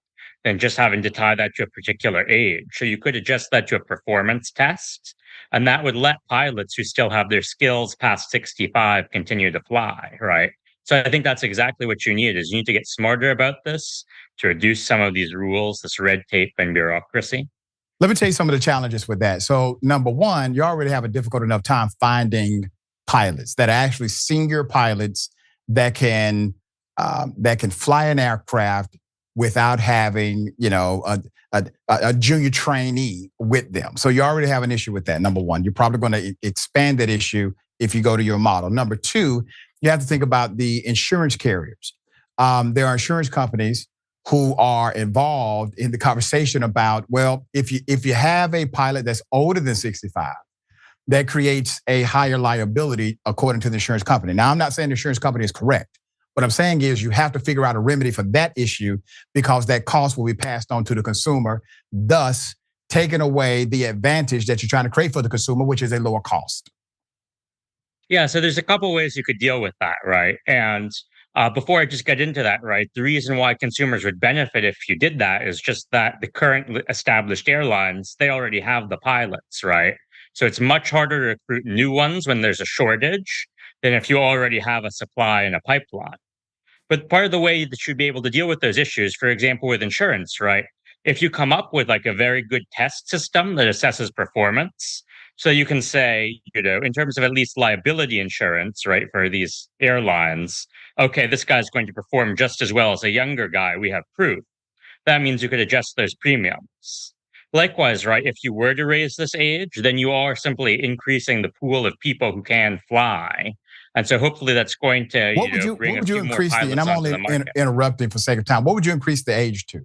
than just having to tie that to a particular age. So you could adjust that to a performance test, and that would let pilots who still have their skills past 65 continue to fly, right? So I think that's exactly what you need, is you need to get smarter about this to reduce some of these rules, this red tape and bureaucracy. Let me tell you some of the challenges with that. So number one, you already have a difficult enough time finding pilots that are actually senior pilots that can fly an aircraft without having, a junior trainee with them. So you already have an issue with that, number one. You're probably going to expand that issue if you go to your model. Number two, you have to think about the insurance carriers. There are insurance companies who are involved in the conversation about, well, if you have a pilot that's older than 65, that creates a higher liability according to the insurance company. Now, I'm not saying the insurance company is correct. What I'm saying is you have to figure out a remedy for that issue because that cost will be passed on to the consumer, thus taking away the advantage that you're trying to create for the consumer, which is a lower cost. Yeah, so there's a couple ways you could deal with that, right? And before I just get into that, right, the reason why consumers would benefit if you did that is just that the current established airlines, they already have the pilots, right? So it's much harder to recruit new ones when there's a shortage than if you already have a supply in a pipeline. But part of the way that you'd be able to deal with those issues, for example, with insurance, right? If you come up with like a very good test system that assesses performance, so you can say, in terms of at least liability insurance, right, for these airlines, okay, this guy's going to perform just as well as a younger guy. We have proof. That means you could adjust those premiums. Likewise, right, if you were to raise this age, then you are simply increasing the pool of people who can fly. And so hopefully that's going to bring a few more pilots and I'm only interrupting for sake of time. What would you increase the age to?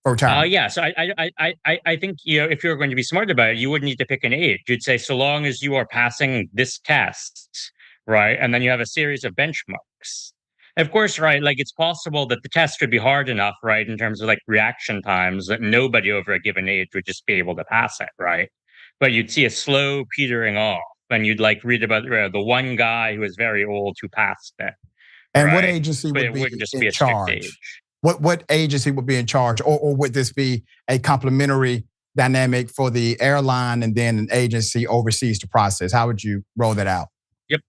For retirement? Yeah, so I think if you're going to be smart about it, you wouldn't need to pick an age. You'd say so long as you are passing this test, right? And then you have a series of benchmarks. Of course, right, like it's possible that the test would be hard enough, right, in terms of like reaction times that nobody over a given age would just be able to pass it, right? But you'd see a slow petering off. and you'd read about the one guy who was very old who passed it. And right? what agency But would it be wouldn't just in be a strict charge? age. What agency would be in charge, or would this be a complementary dynamic for the airline and then an agency oversees the process? How would you roll that out? Yep.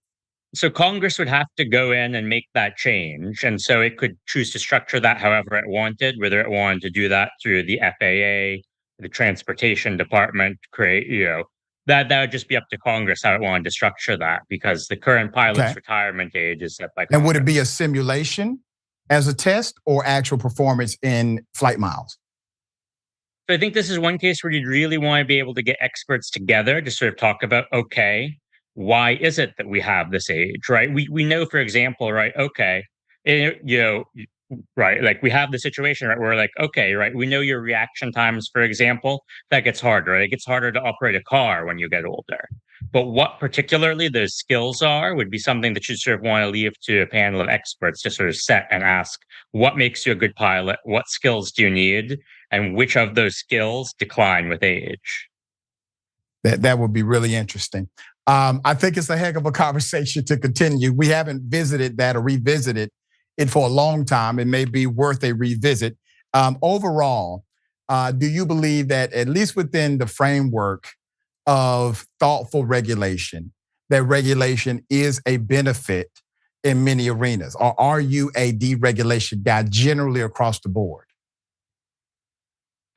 So Congress would have to go in and make that change. And so it could choose to structure that however it wanted, whether it wanted to do that through the FAA, the Transportation Department, that would just be up to Congress how it wanted to structure that, because the current pilot's retirement age is set by Congress. And would it be a simulation as a test or actual performance in flight miles? So I think this is one case where you'd really want to be able to get experts together to sort of talk about, okay, why is it that we have this age, right? We know, for example, right, okay, right, like we have the situation, right, where okay, right, we know your reaction times, for example, that gets harder, right? It gets harder to operate a car when you get older. But what particularly those skills are would be something that you sort of want to leave to a panel of experts to sort of set and ask, what makes you a good pilot? What skills do you need? And which of those skills decline with age? That would be really interesting. I think it's a heck of a conversation to continue. We haven't visited that or revisited it for a long time. It may be worth a revisit. Overall, do you believe that at least within the framework of thoughtful regulation, that regulation is a benefit in many arenas? Or are you a deregulation guy generally across the board?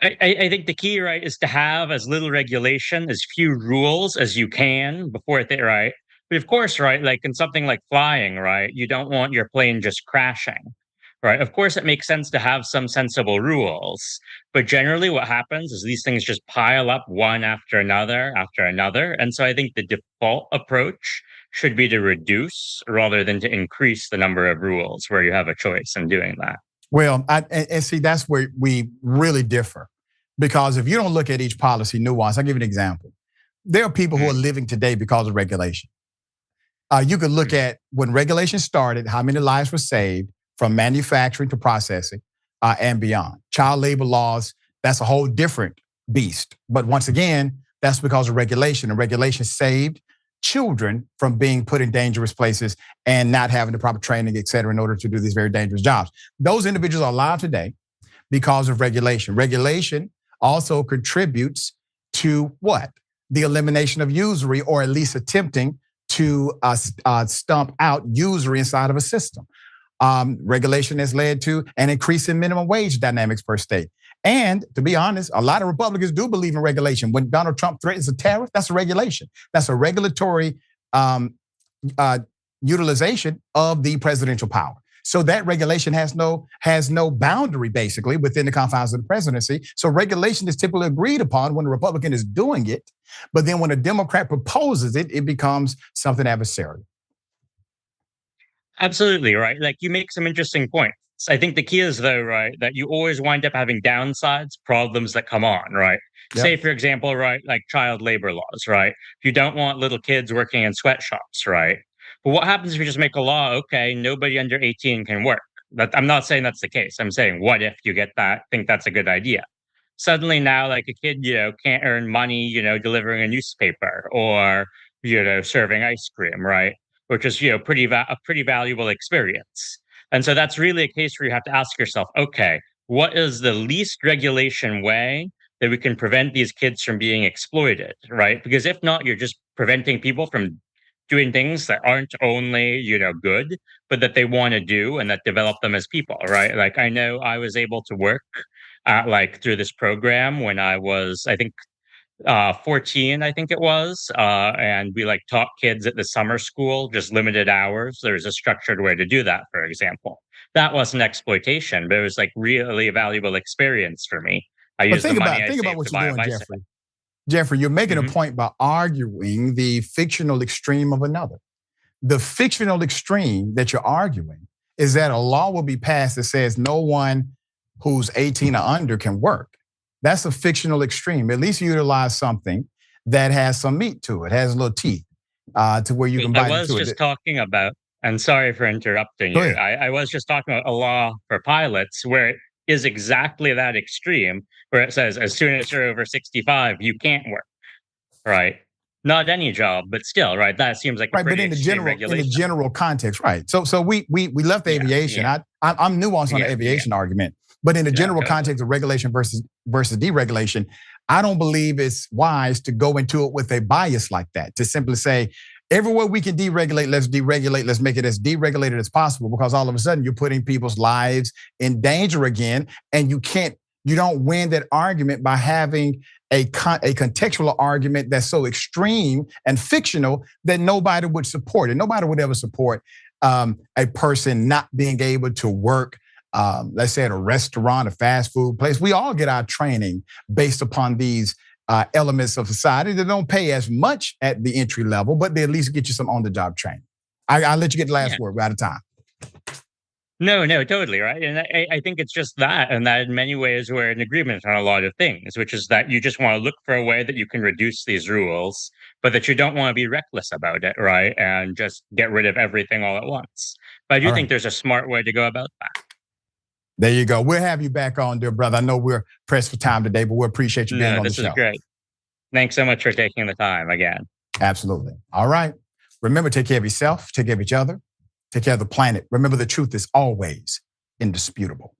I think the key, right, is to have as little regulation, as few rules as you can before it, right? But of course, right, like in something like flying, right, you don't want your plane just crashing, right? Of course, it makes sense to have some sensible rules, but generally what happens is these things just pile up one after another. And so I think the default approach should be to reduce rather than to increase the number of rules where you have a choice in doing that. Well, and see, that's where we really differ. Because if you don't look at each policy nuance, I'll give you an example. There are people who are living today because of regulation. You could look at when regulation started, how many lives were saved from manufacturing to processing and beyond. Child labor laws, that's a whole different beast. But once again, that's because of regulation. And regulation saved children from being put in dangerous places and not having the proper training, et cetera, in order to do these very dangerous jobs. Those individuals are alive today because of regulation. Regulation also contributes to what? The elimination of usury, or at least attempting to stump out usury inside of a system. Regulation has led to an increase in minimum wage dynamics per state. And to be honest, a lot of Republicans do believe in regulation. When Donald Trump threatens a tariff, that's a regulation. That's a regulatory utilization of the presidential power. So that regulation has no boundary, basically, within the confines of the presidency. So regulation is typically agreed upon when a Republican is doing it. But then when a Democrat proposes it, it becomes something adversarial. Absolutely, right? Like you make some interesting points. I think the key is, though, right, that you always wind up having downsides, problems that come on, right? Yep. Say, for example, right, like child labor laws, right? You don't want little kids working in sweatshops, right? But what happens if you just make a law, okay, nobody under 18 can work? I'm not saying that's the case. I'm saying, what if you get that, think that's a good idea? Suddenly now, like a kid, can't earn money, delivering a newspaper or, serving ice cream, right? Which is, a pretty valuable experience. And so that's really a case where you have to ask yourself, okay, what is the least regulation way that we can prevent these kids from being exploited, right? Because if not, you're just preventing people from doing things that aren't only, good, but that they want to do and that develop them as people, right? Like I know I was able to work through this program when I was, I think, 14, I think it was. And we taught kids at the summer school, just limited hours. There's a structured way to do that, for example. That wasn't exploitation, but it was really a valuable experience for me. I used the money I saved to buy a bicycle. Jeffrey, you're making a point by arguing the fictional extreme of another. The fictional extreme that you're arguing is that a law will be passed that says no one who's 18 or under can work. That's a fictional extreme. At least utilize something that has some meat to it, has little teeth to where you can bite into it. I was just talking about, and sorry for interrupting you. I was just talking about a law for pilots where it is exactly that extreme, where it says as soon as you're over 65, you can't work, right? not any job, but still, right? That seems like a Right, but pretty in the extreme general regulation. context, right? So we left aviation. I'm nuanced on the aviation argument, but in the general context of regulation versus deregulation, I don't believe it's wise to go into it with a bias like that. To simply say everywhere we can deregulate, let's deregulate. Let's make it as deregulated as possible, because all of a sudden you're putting people's lives in danger again, and you don't win that argument by having a contextual argument that's so extreme and fictional that nobody would support it. Nobody would ever support a person not being able to work, let's say at a restaurant, a fast food place. We all get our training based upon these elements of society that don't pay as much at the entry level, but they at least get you some on-the-job training. I'll let you get the last word. We're out of time. No, totally, right? And I think it's just that, and that in many ways we're in agreement on a lot of things, which is that you just want to look for a way that you can reduce these rules, but that you don't want to be reckless about it, right? And just get rid of everything all at once. But I do think there's a smart way to go about that. There you go. We'll have you back on, dear brother. I know we're pressed for time today, but we appreciate you being on the show. This is great. Thanks so much for taking the time again. Absolutely. All right. Remember, take care of yourself, take care of each other, take care of the planet. Remember, the truth is always indisputable.